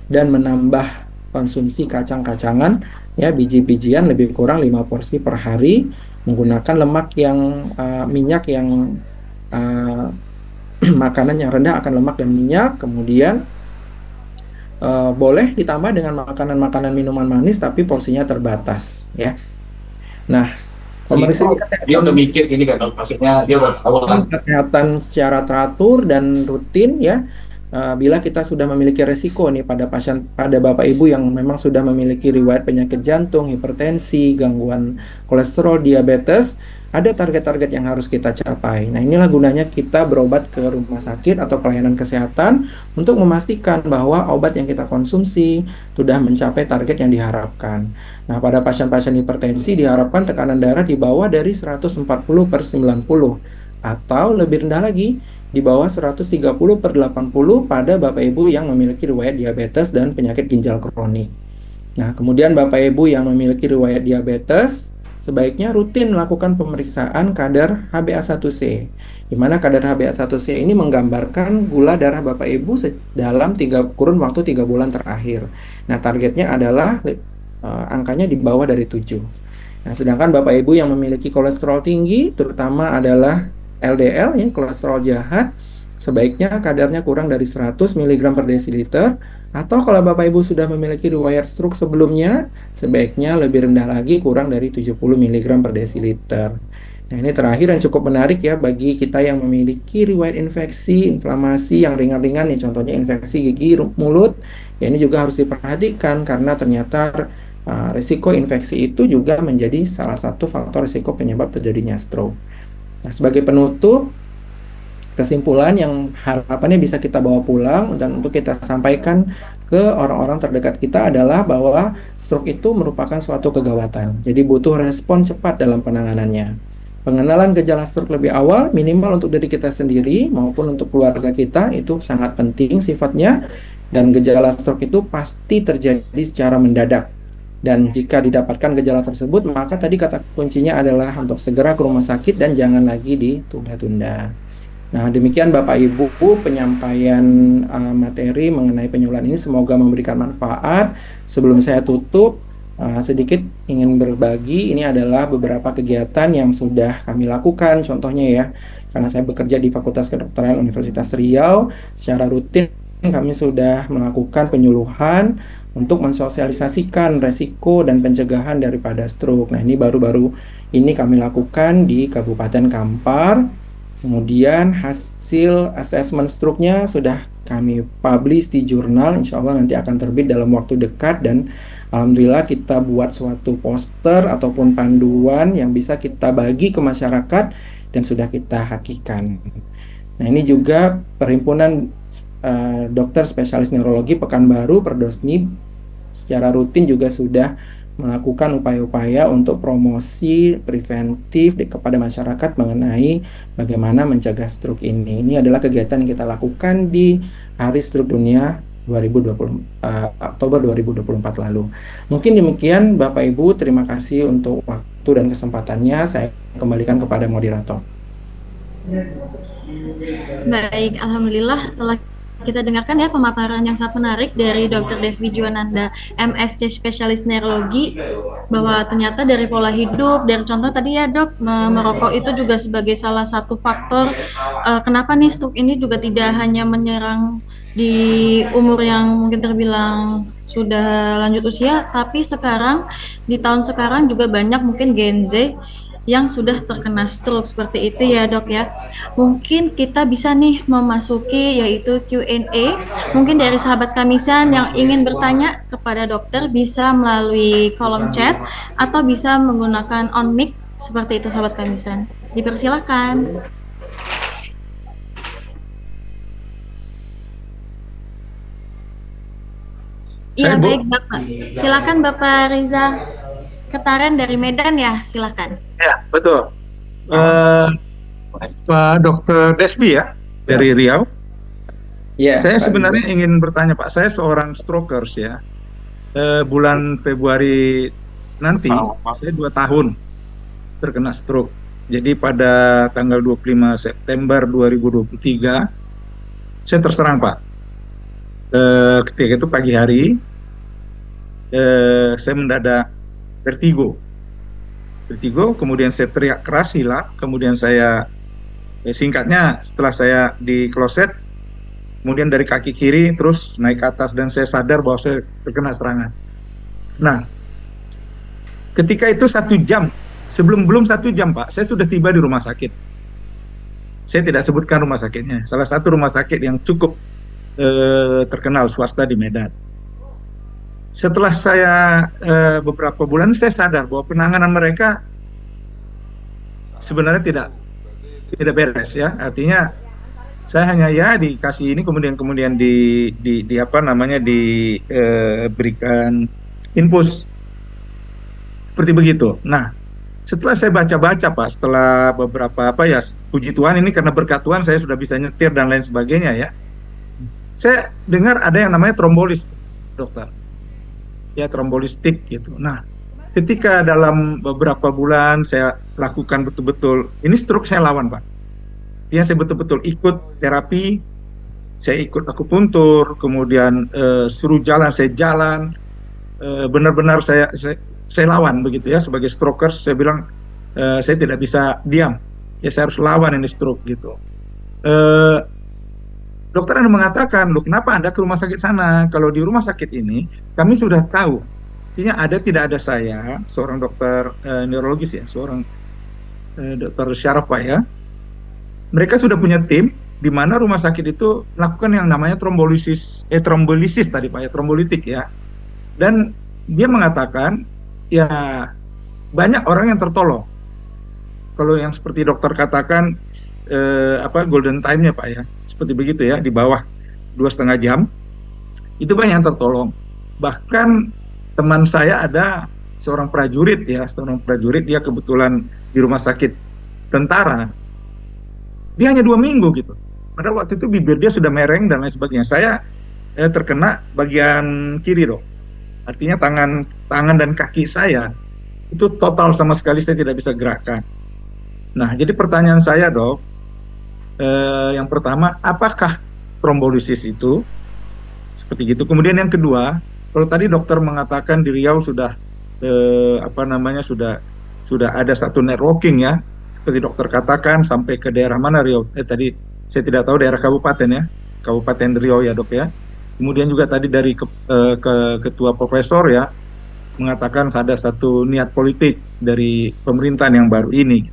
dan menambah konsumsi kacang-kacangan, ya, biji-bijian lebih kurang 5 porsi per hari, menggunakan lemak yang minyak yang makanan yang rendah akan lemak dan minyak. Kemudian boleh ditambah dengan makanan-makanan minuman manis, tapi porsinya terbatas, ya. Nah, pemeriksaan dia udah mikir gini kan, maksudnya dia udah tahu lah. kesehatan secara teratur dan rutin, ya. Bila kita sudah memiliki resiko nih pada Bapak Ibu yang memang sudah memiliki riwayat penyakit jantung, hipertensi, gangguan kolesterol, diabetes, ada target-target yang harus kita capai. Nah, inilah gunanya kita berobat ke rumah sakit atau pelayanan kesehatan untuk memastikan bahwa obat yang kita konsumsi sudah mencapai target yang diharapkan. Nah, pada pasien-pasien hipertensi diharapkan tekanan darah di bawah dari 140/90 atau lebih rendah lagi di bawah 130/80 pada Bapak Ibu yang memiliki riwayat diabetes dan penyakit ginjal kronik. Nah, kemudian Bapak Ibu yang memiliki riwayat diabetes sebaiknya rutin melakukan pemeriksaan kadar HbA1c, di mana kadar HbA1c ini menggambarkan gula darah Bapak Ibu dalam kurun waktu 3 bulan terakhir. Nah, targetnya adalah angkanya di bawah dari 7. Nah, sedangkan Bapak Ibu yang memiliki kolesterol tinggi, terutama adalah LDL, ya, kolesterol jahat, sebaiknya kadarnya kurang dari 100 mg per desiliter, atau kalau Bapak Ibu sudah memiliki riwayat stroke sebelumnya, sebaiknya lebih rendah lagi, kurang dari 70 mg per desiliter. Nah, ini terakhir yang cukup menarik, ya, bagi kita yang memiliki riwayat infeksi, inflamasi yang ringan-ringan, nih, contohnya infeksi gigi mulut, ya, ini juga harus diperhatikan karena ternyata risiko infeksi itu juga menjadi salah satu faktor risiko penyebab terjadinya stroke. Nah, sebagai penutup, kesimpulan yang harapannya bisa kita bawa pulang dan untuk kita sampaikan ke orang-orang terdekat kita adalah bahwa stroke itu merupakan suatu kegawatan. Jadi butuh respon cepat dalam penanganannya. Pengenalan gejala stroke lebih awal, minimal untuk diri kita sendiri maupun untuk keluarga kita, itu sangat penting sifatnya. Dan gejala stroke itu pasti terjadi secara mendadak. Dan jika didapatkan gejala tersebut, maka tadi kata kuncinya adalah untuk segera ke rumah sakit dan jangan lagi ditunda-tunda. Nah, demikian Bapak Ibu penyampaian materi mengenai penyuluhan ini, semoga memberikan manfaat. Sebelum saya tutup, sedikit ingin berbagi, ini adalah beberapa kegiatan yang sudah kami lakukan. Contohnya, ya, karena saya bekerja di Fakultas Kedokteran Universitas Riau, secara rutin kami sudah melakukan penyuluhan untuk mensosialisasikan resiko dan pencegahan daripada stroke. Nah, ini baru-baru ini kami lakukan di Kabupaten Kampar. Kemudian hasil asesmen stroke-nya sudah kami publish di jurnal, insya Allah nanti akan terbit dalam waktu dekat, dan alhamdulillah kita buat suatu poster ataupun panduan yang bisa kita bagi ke masyarakat dan sudah kita hakikan. Nah, ini juga Perhimpunan Dokter Spesialis Neurologi Pekanbaru Perdosni secara rutin juga sudah melakukan upaya-upaya untuk promosi preventif kepada masyarakat mengenai bagaimana mencegah stroke ini. Ini adalah kegiatan yang kita lakukan di Hari Stroke Dunia 2020, Oktober 2024 lalu. Mungkin demikian Bapak Ibu, terima kasih untuk waktu dan kesempatannya. Saya kembalikan kepada moderator. Baik, alhamdulillah telah kita dengarkan, ya, pemaparan yang sangat menarik dari Dr. Deswi Juwananda, MSc Spesialis Neurologi, bahwa ternyata dari pola hidup, dari contoh tadi, ya, Dok, merokok itu juga sebagai salah satu faktor kenapa nih stroke ini juga tidak hanya menyerang di umur yang mungkin terbilang sudah lanjut usia, tapi sekarang di tahun sekarang juga banyak mungkin Gen Z yang sudah terkena stroke seperti itu ya dok ya. Mungkin kita bisa nih memasuki yaitu Q&A. Mungkin dari sahabat Kamisan yang ingin bertanya kepada dokter bisa melalui kolom chat atau bisa menggunakan on mic seperti itu sahabat Kamisan. Dipersilakan. Iya Saya, Bu. baik Bapak. Silakan Bapak Riza Ketaren dari Medan ya, silakan. Ya, betul. Pak Dr. Desbi ya, dari Riau. Ya, Saya Pak sebenarnya Riza. ingin bertanya Pak, saya seorang strokers ya. Bulan Februari nanti, saya 2 tahun terkena stroke. Jadi pada tanggal 25 September 2023, saya terserang Pak. Ketika itu pagi hari, saya mendadak vertigo, kemudian saya teriak keras, hilang, kemudian saya, singkatnya setelah saya di kloset, kemudian dari kaki kiri terus naik ke atas dan saya sadar bahwa saya terkena serangan. Nah, ketika itu 1 jam, belum 1 jam Pak, saya sudah tiba di rumah sakit. Saya tidak sebutkan rumah sakitnya, salah satu rumah sakit yang cukup terkenal swasta di Medan. Setelah saya beberapa bulan, saya sadar bahwa penanganan mereka sebenarnya tidak beres ya. Artinya saya hanya ya dikasih ini, kemudian diberikan infus seperti begitu. Nah, setelah saya baca-baca Pak, setelah beberapa puji Tuhan ini karena berkat Tuhan saya sudah bisa nyetir dan lain sebagainya ya. Saya dengar ada yang namanya trombolis, dokter. Ya, trombolistik gitu. Nah, ketika dalam beberapa bulan saya lakukan betul-betul, ini stroke saya lawan Pak. Artinya saya betul-betul ikut terapi, saya ikut akupuntur, kemudian suruh jalan, saya jalan, benar-benar saya lawan begitu ya. Sebagai strokers saya bilang saya tidak bisa diam, ya saya harus lawan ini stroke gitu. Dokter Anda mengatakan, loh kenapa Anda ke rumah sakit sana? Kalau di rumah sakit ini, kami sudah tahu. Artinya tidak ada saya, seorang dokter neurologis ya, seorang dokter syaraf Pak ya. Mereka sudah punya tim, di mana rumah sakit itu melakukan yang namanya trombolisis tadi Pak ya, trombolitik ya. Dan dia mengatakan, ya banyak orang yang tertolong. Kalau yang seperti dokter katakan, golden time-nya Pak ya, seperti begitu ya, di bawah 2,5 jam itu banyak yang tertolong. Bahkan teman saya ada seorang prajurit ya, dia kebetulan di rumah sakit tentara, dia hanya 2 minggu gitu, padahal waktu itu bibir dia sudah mereng dan lain sebagainya. Saya terkena bagian kiri dok, artinya tangan dan kaki saya itu total sama sekali saya tidak bisa gerakkan. Nah, jadi pertanyaan saya dok, yang pertama, apakah trombolisis itu seperti gitu? Kemudian yang kedua, kalau tadi dokter mengatakan di Riau sudah sudah ada satu networking ya, seperti dokter katakan sampai ke daerah mana Riau? Tadi saya tidak tahu daerah kabupaten ya, Kabupaten Riau ya dok ya. Kemudian juga tadi dari ketua profesor ya mengatakan ada satu niat politik dari pemerintahan yang baru ini.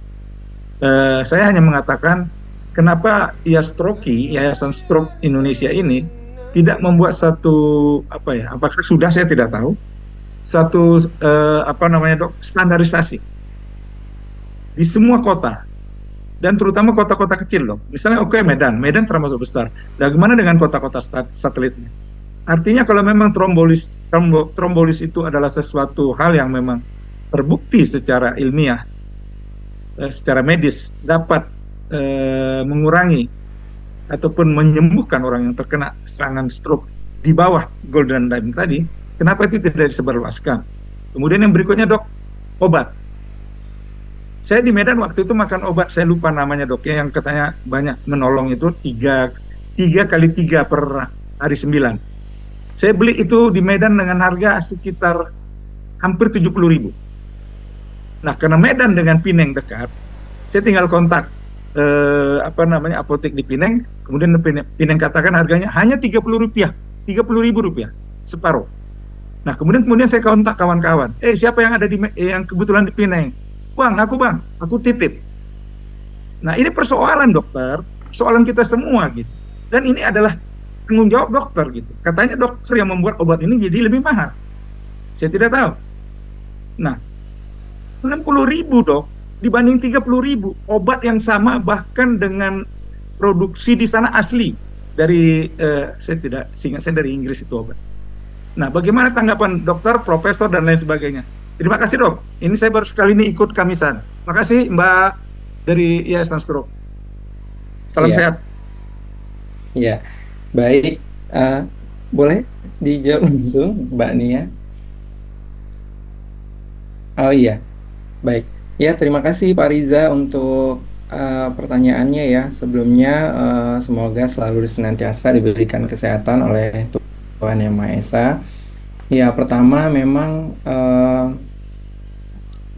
Saya hanya mengatakan, kenapa Yayasan Stroke Indonesia ini tidak membuat satu apakah sudah saya tidak tahu, satu standarisasi di semua kota dan terutama kota-kota kecil dok. Misalnya Medan termasuk besar. Bagaimana dengan kota-kota satelitnya? Artinya kalau memang trombolis itu adalah sesuatu hal yang memang terbukti secara ilmiah, secara medis dapat mengurangi ataupun menyembuhkan orang yang terkena serangan stroke di bawah golden time tadi, kenapa itu tidak disebarluaskan? Kemudian yang berikutnya dok, obat. Saya di Medan waktu itu makan obat, saya lupa namanya dok ya, yang katanya banyak menolong itu 3 kali 3 per hari 9. Saya beli itu di Medan dengan harga sekitar hampir 70.000. Nah, karena Medan dengan Pineng dekat, saya tinggal kontak apotek di Pineng, kemudian Pineng katakan harganya hanya Rp30, Rp30.000, separuh. Nah, kemudian saya kontak kawan-kawan, siapa yang ada yang kebetulan di Pineng? bang, aku titip. Nah, ini persoalan dokter, persoalan kita semua gitu. Dan ini adalah tanggung jawab dokter gitu. Katanya dokter yang membuat obat ini jadi lebih mahal. Saya tidak tahu. Nah, 60.000 dok, dibanding 30.000 obat yang sama bahkan dengan produksi di sana asli dari saya tidak seingat saya dari Inggris itu obat. Nah, bagaimana tanggapan dokter, profesor dan lain sebagainya? Terima kasih dok. Ini saya baru sekali ini ikut Kamisan. Terima kasih Mbak dari Yayasan Stroke. Salam Iya, sehat. iya. Baik, boleh dijawab langsung, Mbak Nia? Oh iya, baik. Ya, terima kasih Pak Riza untuk pertanyaannya ya. Sebelumnya, semoga selalu senantiasa diberikan kesehatan oleh Tuhan Yang Maha Esa. Ya, pertama memang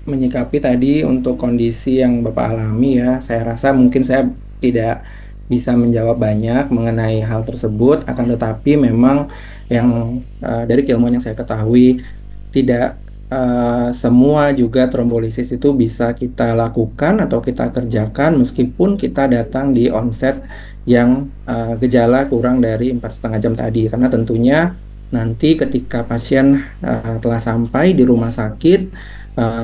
menyikapi tadi untuk kondisi yang Bapak alami ya, saya rasa mungkin saya tidak bisa menjawab banyak mengenai hal tersebut, akan tetapi memang yang dari keilmuan yang saya ketahui tidak semua juga trombolisis itu bisa kita lakukan atau kita kerjakan meskipun kita datang di onset yang gejala kurang dari 4,5 jam tadi, karena tentunya nanti ketika pasien telah sampai di rumah sakit,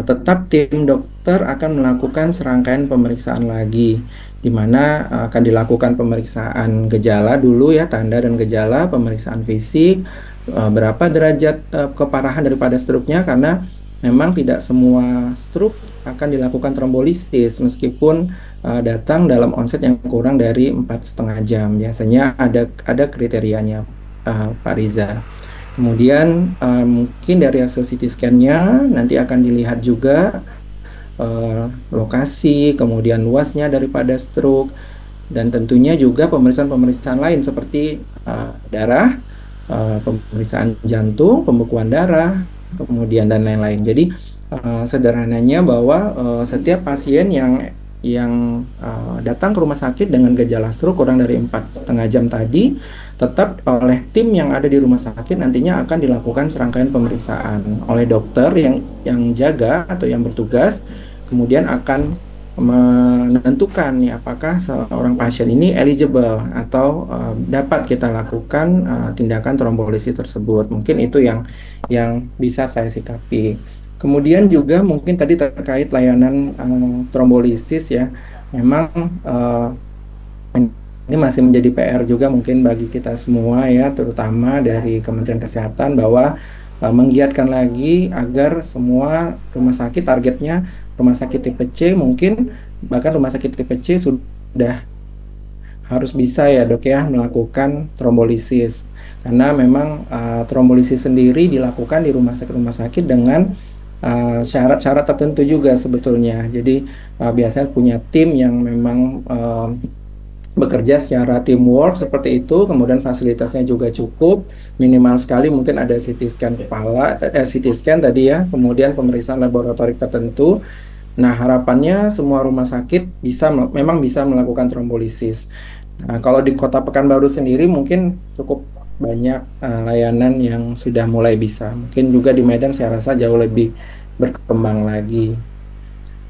tetap tim dokter akan melakukan serangkaian pemeriksaan lagi, di mana akan dilakukan pemeriksaan gejala dulu ya, tanda dan gejala, pemeriksaan fisik, berapa derajat keparahan daripada struknya, karena memang tidak semua struk akan dilakukan trombolisis meskipun datang dalam onset yang kurang dari 4,5 jam. Biasanya ada kriterianya, Pak Riza. Kemudian mungkin dari hasil CT scan-nya nanti akan dilihat juga lokasi, kemudian luasnya daripada stroke, dan tentunya juga pemeriksaan-pemeriksaan lain seperti darah, pemeriksaan jantung, pembekuan darah, kemudian dan lain-lain. Jadi sederhananya bahwa setiap pasien yang datang ke rumah sakit dengan gejala stroke kurang dari 4,5 jam tadi, tetap oleh tim yang ada di rumah sakit nantinya akan dilakukan serangkaian pemeriksaan oleh dokter yang jaga atau yang bertugas, kemudian akan menentukan nih apakah seorang pasien ini eligible atau dapat kita lakukan tindakan trombolisis tersebut. Mungkin itu yang bisa saya sikapi. Kemudian juga mungkin tadi terkait layanan trombolisis ya, memang ini masih menjadi PR juga mungkin bagi kita semua ya, terutama dari Kementerian Kesehatan, bahwa menggiatkan lagi agar semua rumah sakit, targetnya rumah sakit tipe C, mungkin bahkan rumah sakit tipe C sudah harus bisa ya dok ya melakukan trombolisis, karena memang trombolisis sendiri dilakukan di rumah sakit dengan syarat-syarat tertentu juga sebetulnya. Jadi biasanya punya tim yang memang bekerja secara teamwork seperti itu, kemudian fasilitasnya juga cukup, minimal sekali mungkin ada CT scan kepala, CT scan tadi ya, kemudian pemeriksaan laboratorik tertentu. Nah, harapannya semua rumah sakit memang bisa melakukan trombolisis. Nah, kalau di Kota Pekanbaru sendiri mungkin cukup banyak layanan yang sudah mulai bisa. Mungkin juga di Medan saya rasa jauh lebih berkembang lagi.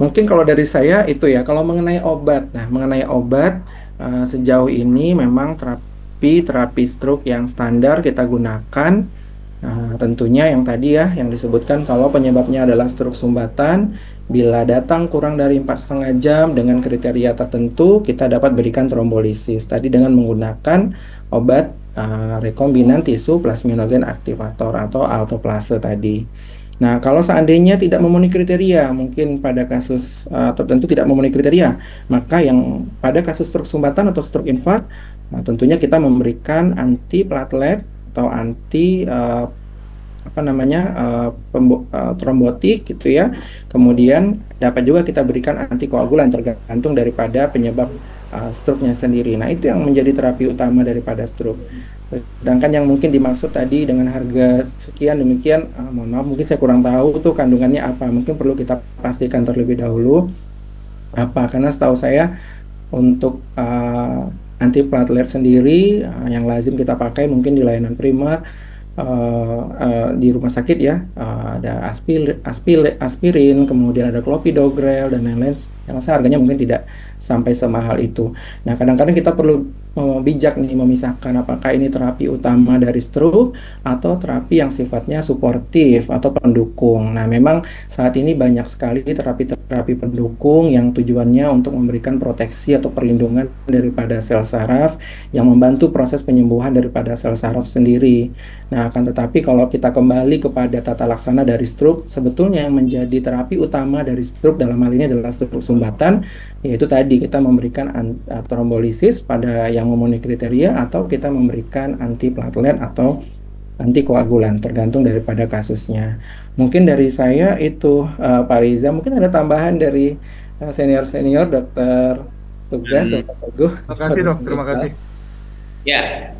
Mungkin kalau dari saya itu ya, kalau mengenai obat. Nah, mengenai obat sejauh ini memang terapi stroke yang standar kita gunakan. Tentunya yang tadi ya, yang disebutkan kalau penyebabnya adalah stroke sumbatan, bila datang kurang dari 4,5 jam dengan kriteria tertentu, kita dapat berikan trombolisis. Tadi dengan menggunakan obat rekombinan tisu plasminogen aktivator atau altoplase tadi. Nah, kalau seandainya tidak memenuhi kriteria, mungkin pada kasus tertentu tidak memenuhi kriteria, maka yang pada kasus stroke sumbatan atau stroke infark, tentunya kita memberikan antiplatelet atau anti trombotik gitu ya. Kemudian dapat juga kita berikan antikoagulan tergantung daripada penyebab stroke-nya sendiri. Nah, itu yang menjadi terapi utama daripada stroke. Sedangkan yang mungkin dimaksud tadi dengan harga sekian demikian, mohon maaf mungkin saya kurang tahu tuh kandungannya apa. Mungkin perlu kita pastikan terlebih dahulu apa, karena setahu saya untuk antiplatelet sendiri yang lazim kita pakai mungkin di layanan primer di rumah sakit ya, ada aspirin, kemudian ada clopidogrel dan lain-lain. Yang rasa harganya mungkin tidak sampai semahal itu. Nah, kadang-kadang kita perlu bijak nih memisahkan apakah ini terapi utama dari stroke atau terapi yang sifatnya suportif atau pendukung. Nah, memang saat ini banyak sekali terapi-terapi pendukung yang tujuannya untuk memberikan proteksi atau perlindungan daripada sel saraf yang membantu proses penyembuhan daripada sel saraf sendiri. Nah, akan tetapi kalau kita kembali kepada tata laksana dari stroke, sebetulnya yang menjadi terapi utama dari stroke dalam hal ini adalah stroke sumbatan, yaitu tadi kita memberikan trombolisis pada yang memenuhi kriteria atau kita memberikan antiplatelet atau antikoagulan, tergantung daripada kasusnya. Mungkin dari saya itu, Pak Riza, mungkin ada tambahan dari senior-senior dokter tugas, Dokter Teguh. Terima kasih dok, terima kasih. Ya,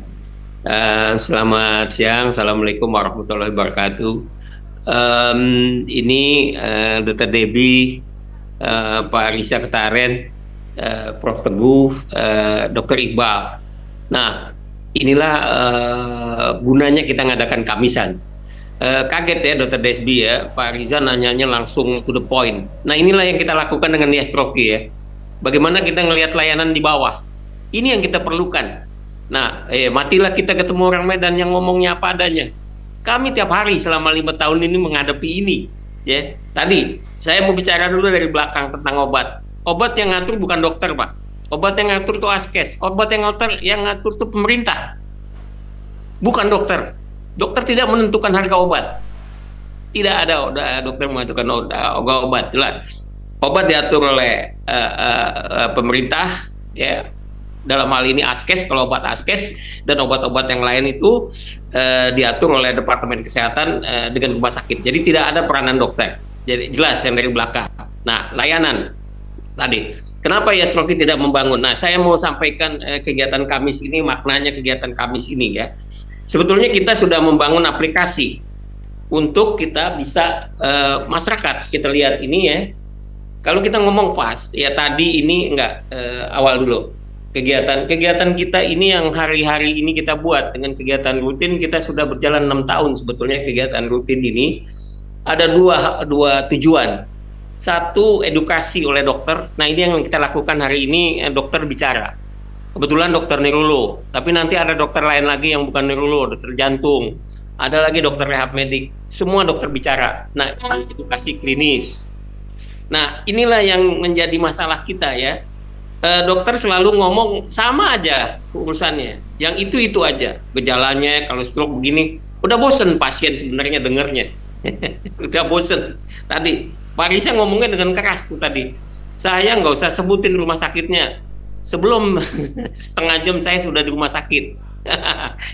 selamat siang, assalamualaikum warahmatullahi wabarakatuh. Ini Dr. Debbie, Pak Riza Ketaren, Prof. Teguh, Dr. Iqbal. Nah, inilah gunanya kita ngadakan kamisan. Kaget ya Dr. Desbi ya, Pak Riza nanyanya langsung to the point. Nah, inilah yang kita lakukan dengan Yastroki ya. Bagaimana kita ngelihat layanan di bawah. Ini yang kita perlukan. Nah, matilah kita ketemu orang Medan yang ngomongnya apa adanya. Kami tiap hari selama 5 tahun ini menghadapi ini. Ya, tadi saya mau bicara dulu dari belakang tentang obat. Obat yang ngatur bukan dokter, Pak. Obat yang ngatur itu Askes. Obat yang ngatur itu pemerintah. Bukan dokter. Dokter tidak menentukan harga obat. Tidak ada dokter menentukan obat. Jelas. Obat diatur oleh pemerintah, ya. Dalam hal ini Askes, kalau obat Askes dan obat-obat yang lain itu diatur oleh Departemen Kesehatan dengan rumah sakit. Jadi tidak ada peranan dokter. Jadi jelas yang dari belakang. Nah, layanan tadi. Kenapa Yastroki tidak membangun? Nah, saya mau sampaikan kegiatan Kamis ini, maknanya kegiatan Kamis ini ya. Sebetulnya kita sudah membangun aplikasi untuk kita bisa masyarakat. Kita lihat ini ya. Kalau kita ngomong fast, ya tadi ini enggak awal dulu. Kegiatan kita ini yang hari-hari ini kita buat dengan kegiatan rutin, kita sudah berjalan 6 tahun sebetulnya kegiatan rutin ini. Ada dua tujuan. Satu, edukasi oleh dokter. Nah, ini yang kita lakukan hari ini, dokter bicara. Kebetulan dokter neurolog, tapi nanti ada dokter lain lagi yang bukan neurolog, dokter jantung. Ada lagi dokter rehab medik. Semua dokter bicara. Nah, edukasi klinis. Nah, inilah yang menjadi masalah kita ya. Dokter selalu ngomong sama aja urusannya, yang itu aja gejalanya. Kalau stroke begini, udah bosen pasien sebenarnya dengernya. Udah bosen. Tadi Pak Riza ngomongnya dengan keras tuh tadi. Saya nggak usah sebutin rumah sakitnya. Sebelum setengah jam saya sudah di rumah sakit.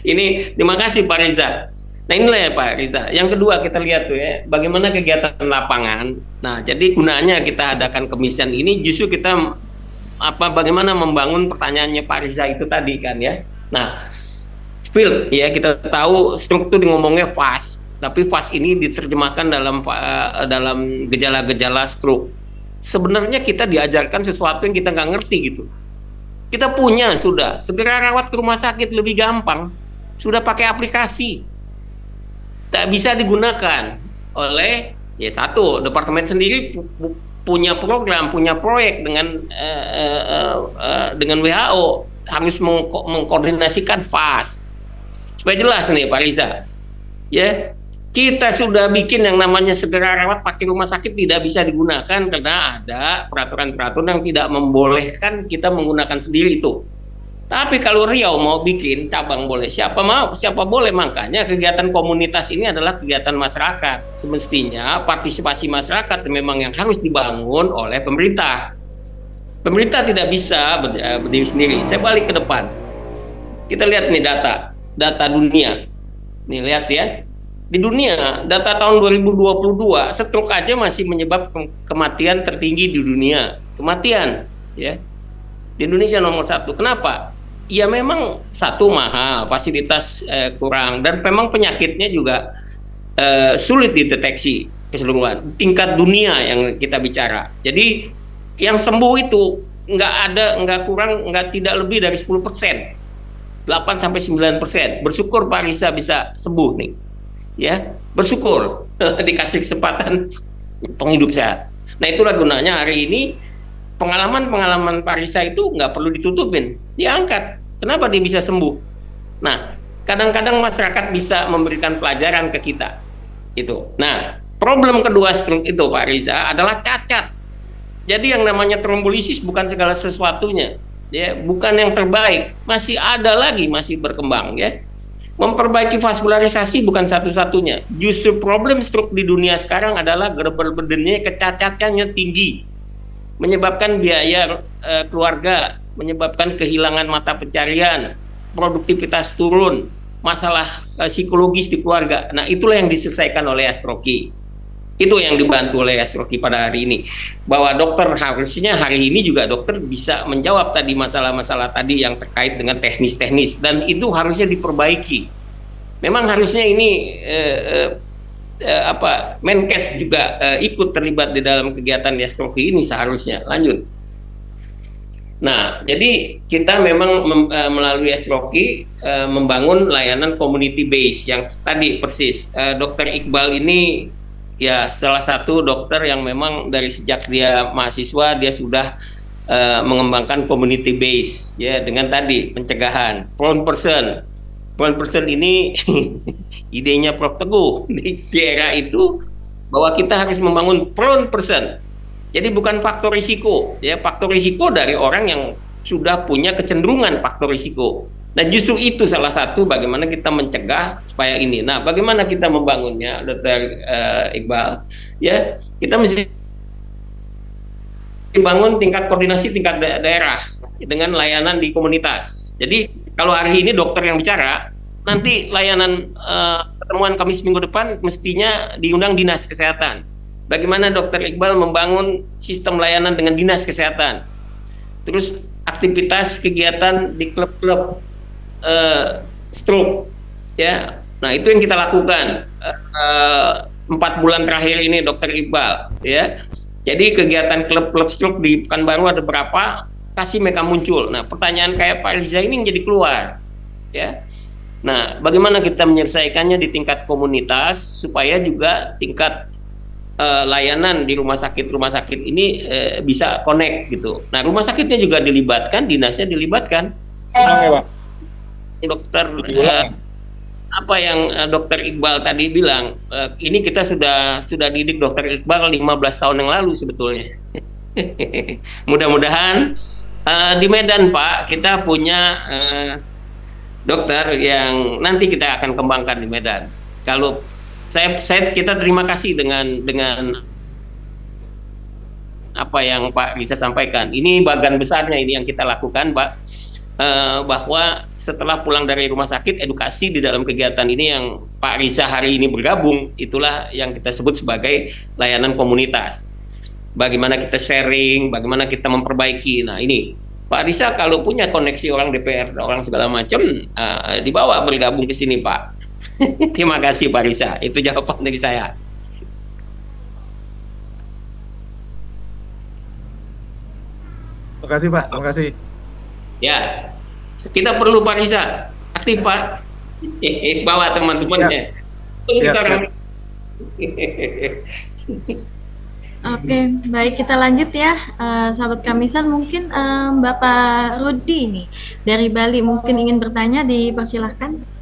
Ini terima kasih Pak Riza. Nah, inilah ya Pak Riza. Yang kedua kita lihat tuh ya, bagaimana kegiatan lapangan. Nah, jadi gunanya kita adakan kemisan ini justru kita bagaimana membangun pertanyaannya Pak Riza itu tadi kan ya. Nah, field ya, kita tahu struktur ngomongnya fast, tapi fast ini diterjemahkan dalam gejala-gejala stroke. Sebenarnya kita diajarkan sesuatu yang kita nggak ngerti gitu. Kita punya sudah, segera rawat ke rumah sakit lebih gampang, sudah pakai aplikasi. Tak bisa digunakan oleh ya satu departemen sendiri punya program, punya proyek dengan WHO, harus mengkoordinasikan FAST. Supaya jelas nih Pak Riza. Ya, kita sudah bikin yang namanya segera rawat pakai rumah sakit tidak bisa digunakan karena ada peraturan-peraturan yang tidak membolehkan kita menggunakan sendiri itu. Tapi kalau Riau mau bikin cabang boleh, siapa boleh. Makanya kegiatan komunitas ini adalah kegiatan masyarakat. Semestinya partisipasi masyarakat memang yang harus dibangun oleh pemerintah. Pemerintah tidak bisa berdiri sendiri. Saya balik ke depan. Kita lihat nih data dunia. Nih lihat ya. Di dunia, data tahun 2022, stroke aja masih menyebabkan kematian tertinggi di dunia. Kematian, ya. Di Indonesia nomor 1. Kenapa? Ya memang satu mahal, fasilitas kurang, dan memang penyakitnya juga sulit dideteksi keseluruhan. Tingkat dunia yang kita bicara. Jadi yang sembuh itu nggak kurang, nggak tidak lebih dari 10%. 8-9%. Bersyukur Pak Risa bisa sembuh nih, ya, bersyukur dikasih kesempatan penghidup sehat. Nah, itulah gunanya hari ini pengalaman Pak Risa itu nggak perlu ditutupin, diangkat. Kenapa dia bisa sembuh? Nah, kadang-kadang masyarakat bisa memberikan pelajaran ke kita. Itu. Nah, problem kedua stroke itu Pak Riza adalah cacat. Jadi yang namanya trombolisis bukan segala sesuatunya, ya, bukan yang terbaik, masih ada lagi, masih berkembang, ya. Memperbaiki vaskularisasi bukan satu-satunya. Justru problem stroke di dunia sekarang adalah berbedennya, kecacatannya tinggi, menyebabkan biaya keluarga, menyebabkan kehilangan mata pencarian, produktivitas turun, masalah psikologis di keluarga. Nah, itulah yang diselesaikan oleh Yastroki. Itu yang dibantu oleh Yastroki pada hari ini. Bahwa dokter harusnya hari ini juga dokter bisa menjawab tadi masalah-masalah tadi yang terkait dengan teknis-teknis, dan itu harusnya diperbaiki. Memang harusnya ini Menkes juga ikut terlibat di dalam kegiatan Yastroki ini seharusnya. Lanjut. Nah, jadi kita memang melalui Yastroki membangun layanan community base yang tadi persis. Dokter Iqbal ini ya salah satu dokter yang memang dari sejak dia mahasiswa dia sudah mengembangkan community base, ya, dengan tadi pencegahan prone person. Prone person ini idenya Prof Teguh di era itu, bahwa kita harus membangun prone person. Jadi bukan faktor risiko, ya, faktor risiko dari orang yang sudah punya kecenderungan faktor risiko. Dan justru itu salah satu bagaimana kita mencegah supaya ini. Nah, bagaimana kita membangunnya, Dr. Iqbal? Ya, kita mesti bangun tingkat koordinasi tingkat daerah dengan layanan di komunitas. Jadi kalau hari ini dokter yang bicara, nanti layanan pertemuan Kamis minggu depan mestinya diundang dinas kesehatan. Bagaimana Dokter Iqbal membangun sistem layanan dengan dinas kesehatan. Terus aktivitas kegiatan di klub-klub stroke, ya. Nah, itu yang kita lakukan 4 bulan terakhir ini Dokter Iqbal, ya. Jadi kegiatan klub-klub stroke di Pekanbaru ada berapa? Kasih mereka muncul. Nah, pertanyaan kayak Pak Riza ini jadi keluar, ya. Nah, bagaimana kita menyelesaikannya di tingkat komunitas supaya juga tingkat layanan di rumah sakit ini bisa connect gitu. Nah, rumah sakitnya juga dilibatkan, dinasnya dilibatkan. Dokter apa yang Dokter Iqbal tadi bilang, ini kita sudah didik Dokter Iqbal 15 tahun yang lalu sebetulnya. Mudah-mudahan di Medan, Pak, kita punya dokter yang nanti kita akan kembangkan di Medan. Kalau kita terima kasih dengan apa yang Pak Risa sampaikan. Ini bagian besarnya ini yang kita lakukan, Pak, bahwa setelah pulang dari rumah sakit, edukasi di dalam kegiatan ini yang Pak Risa hari ini bergabung, itulah yang kita sebut sebagai layanan komunitas. Bagaimana kita sharing, bagaimana kita memperbaiki. Nah, ini Pak Risa kalau punya koneksi orang DPR, orang segala macam, dibawa bergabung ke sini, Pak. Terima kasih Pak Risa, itu jawaban dari saya. Terima kasih Pak, terima kasih. Ya, kita perlu Pak Risa aktif, Pak. Bawa teman-temannya. Oke, baik, kita lanjut ya, sahabat Kamisan. Mungkin Bapak Rudi nih dari Bali mungkin ingin bertanya, dipersilahkan.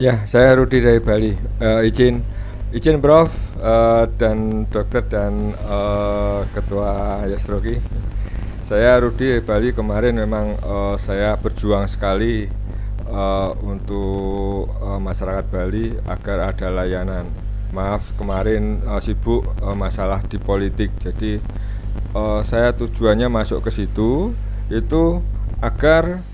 Ya, saya Rudi dari Bali. Izin Prof dan dokter dan Ketua Yastroki. Saya Rudi dari Bali. Kemarin memang saya berjuang sekali untuk masyarakat Bali agar ada layanan. Maaf kemarin sibuk masalah di politik. Jadi saya tujuannya masuk ke situ itu agar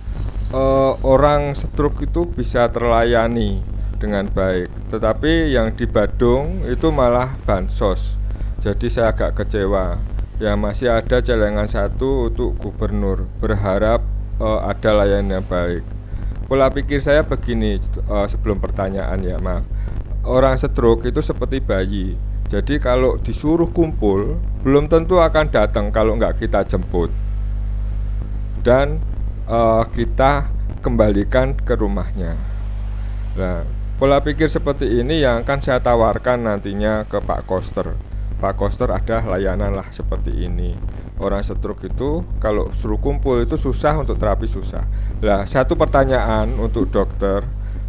orang stroke itu bisa terlayani dengan baik. Tetapi yang di Badung itu malah bansos. Jadi saya agak kecewa. Ya masih ada celengan satu untuk gubernur. Berharap ada layanan yang baik. Pola pikir saya begini sebelum pertanyaan ya, maaf. Orang stroke itu seperti bayi. Jadi kalau disuruh kumpul belum tentu akan datang kalau nggak kita jemput. Dan kita kembalikan ke rumahnya. Nah, pola pikir seperti ini yang akan saya tawarkan nantinya ke Pak Koster. Pak Koster ada layanan lah seperti ini. Orang stroke itu kalau suruh kumpul itu susah, untuk terapi susah. Nah, satu pertanyaan untuk dokter,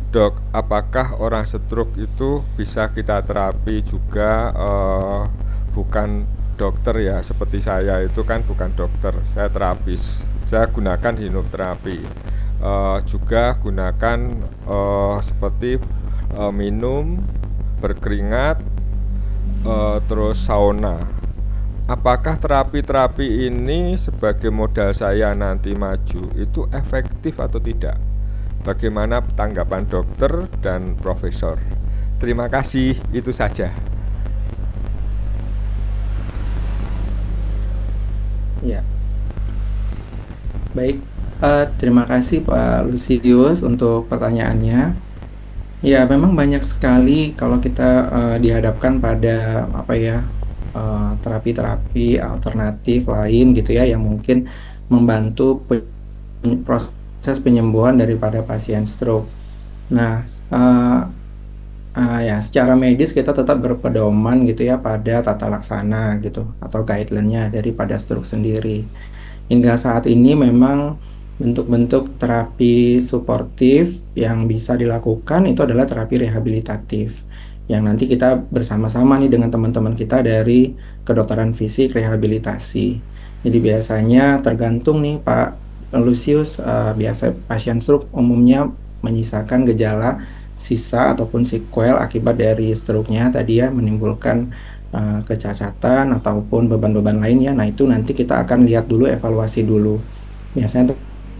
Dok, apakah orang stroke itu bisa kita terapi juga? Bukan dokter ya, seperti saya itu kan bukan dokter, saya terapis. Saya gunakan hipnoterapi. Juga gunakan seperti minum, berkeringat, terus sauna. Apakah terapi-terapi ini sebagai modal saya nanti maju itu efektif atau tidak? Bagaimana tanggapan dokter dan profesor? Terima kasih, itu saja. Ya, baik. Terima kasih Pak Lusius untuk pertanyaannya. Ya, memang banyak sekali kalau kita dihadapkan pada terapi-terapi alternatif lain gitu ya, yang mungkin membantu proses penyembuhan daripada pasien stroke. Nah, ya secara medis kita tetap berpedoman gitu ya pada tata laksana gitu atau guideline-nya daripada stroke sendiri. Hingga saat ini memang bentuk-bentuk terapi suportif yang bisa dilakukan itu adalah terapi rehabilitatif, yang nanti kita bersama-sama nih dengan teman-teman kita dari kedokteran fisik rehabilitasi. Jadi biasanya tergantung nih Pak Lusius, biasa pasien stroke umumnya menyisakan gejala sisa ataupun sequel akibat dari stroke-nya tadi ya, menimbulkan kecacatan ataupun beban-beban lainnya. Nah, itu nanti kita akan lihat dulu, evaluasi dulu. Biasanya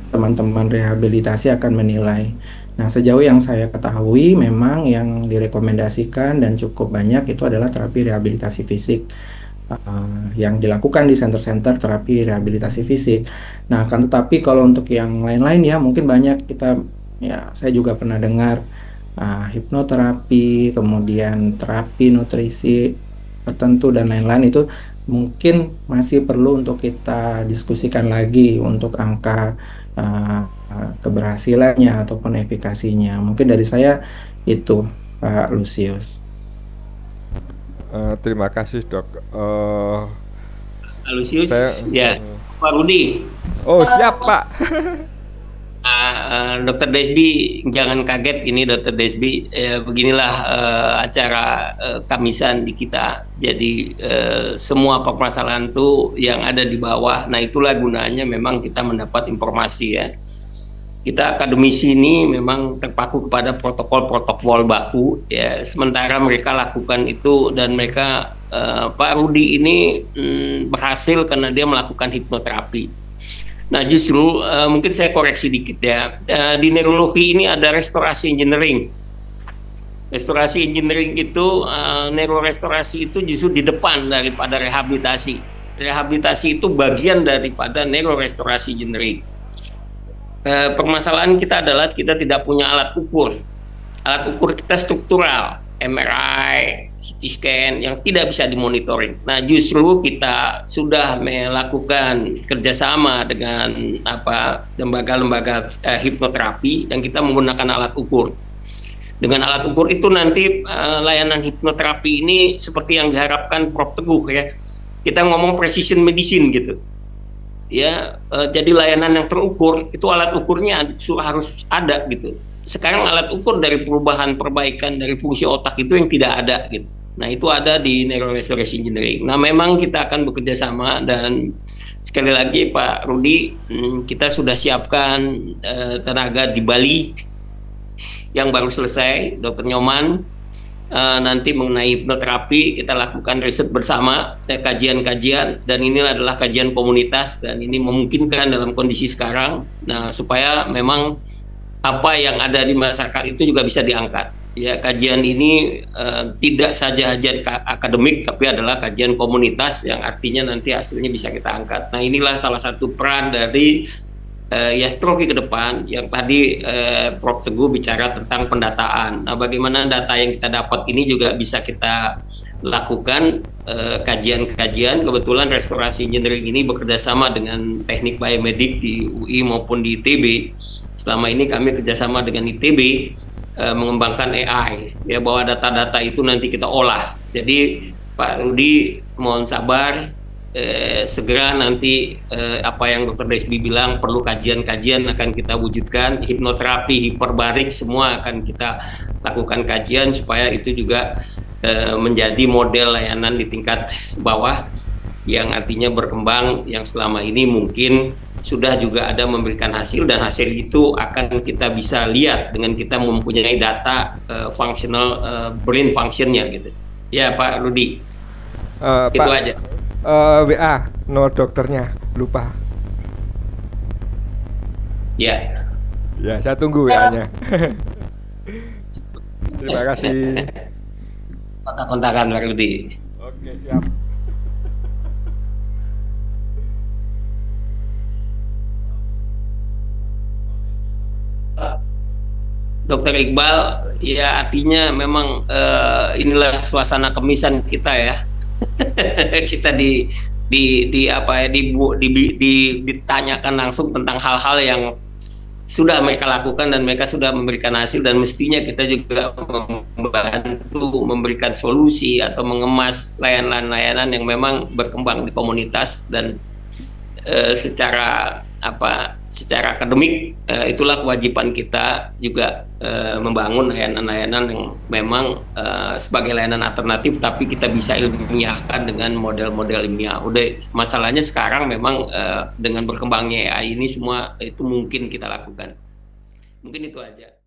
teman-teman rehabilitasi akan menilai. Nah, sejauh yang saya ketahui memang yang direkomendasikan dan cukup banyak itu adalah terapi rehabilitasi fisik yang dilakukan di center-center terapi rehabilitasi fisik. Nah, kan tetapi kalau untuk yang lain-lain ya mungkin banyak kita, ya saya juga pernah dengar hipnoterapi, kemudian terapi nutrisi tertentu dan lain-lain, itu mungkin masih perlu untuk kita diskusikan lagi untuk angka keberhasilannya ataupun efikasinya. Mungkin dari saya itu Pak Lusius. Terima kasih Dok. Lusius, ya Pak Rudi. Oh siap Pak. Dr. Desbi, jangan kaget ini Dr. Desbi. Beginilah acara Kamisan di kita. Jadi semua permasalahan itu yang ada di bawah. Nah, itulah gunanya memang kita mendapat informasi ya. Kita akademisi ini memang terpaku kepada protokol-protokol baku ya. Sementara mereka lakukan itu, dan mereka Pak Rudi ini berhasil karena dia melakukan hipnoterapi. Nah, justru mungkin saya koreksi dikit ya. Di neurologi ini ada restorasi engineering. Restorasi engineering itu, neurorestorasi itu justru di depan daripada rehabilitasi. Rehabilitasi itu bagian daripada neurorestorasi engineering. Permasalahan kita adalah kita tidak punya alat ukur. Alat ukur kita struktural, MRI, CT scan yang tidak bisa dimonitoring. Nah, justru kita sudah melakukan kerjasama dengan lembaga-lembaga hipnoterapi, dan kita menggunakan alat ukur. Dengan alat ukur itu nanti layanan hipnoterapi ini seperti yang diharapkan Prof. Teguh ya. Kita ngomong precision medicine gitu. Ya, jadi layanan yang terukur itu alat ukurnya harus ada gitu. Sekarang alat ukur dari perbaikan dari fungsi otak itu yang tidak ada gitu. Nah, itu ada di neurorestoration engineering. Nah, memang kita akan bekerja sama, dan sekali lagi Pak Rudi, kita sudah siapkan tenaga di Bali yang baru selesai, Dr. Nyoman. Nanti mengenai hipnoterapi kita lakukan riset bersama, kajian-kajian, dan ini adalah kajian komunitas, dan ini memungkinkan dalam kondisi sekarang. Nah, supaya memang apa yang ada di masyarakat itu juga bisa diangkat. Ya, kajian ini tidak saja kajian akademik, tapi adalah kajian komunitas yang artinya nanti hasilnya bisa kita angkat. Nah, inilah salah satu peran dari Yastroki ke depan, yang tadi Prof. Teguh bicara tentang pendataan. Nah, bagaimana data yang kita dapat ini juga bisa kita lakukan kajian-kajian. Kebetulan restorasi engineering ini bekerjasama dengan teknik biomedik di UI maupun di ITB. Selama ini kami kerjasama dengan ITB mengembangkan AI, ya, bahwa data-data itu nanti kita olah. Jadi Pak Rudi mohon sabar, segera nanti apa yang Dr. Desbi bilang perlu kajian-kajian akan kita wujudkan, hipnoterapi, hiperbarik semua akan kita lakukan kajian supaya itu juga menjadi model layanan di tingkat bawah yang artinya berkembang, yang selama ini mungkin sudah juga ada memberikan hasil, dan hasil itu akan kita bisa lihat dengan kita mempunyai data functional brain functionnya gitu. Ya Pak Rudi, itu Pak, aja. WA nomor dokternya lupa. Ya. Ya, saya tunggu WA-nya. Terima kasih. Kontak-kontakan Pak Rudi. Oke, siap. Dokter Iqbal, ya artinya memang inilah suasana kemisan kita ya. Kita ditanyakan langsung tentang hal-hal yang sudah mereka lakukan dan mereka sudah memberikan hasil, dan mestinya kita juga membantu memberikan solusi atau mengemas layanan-layanan yang memang berkembang di komunitas. Dan secara akademik itulah kewajiban kita juga membangun layanan-layanan yang memang sebagai layanan alternatif, tapi kita bisa ilmiahkan dengan model-model ilmiah. Udah, masalahnya sekarang memang dengan berkembangnya AI ini semua itu mungkin kita lakukan. Mungkin itu aja.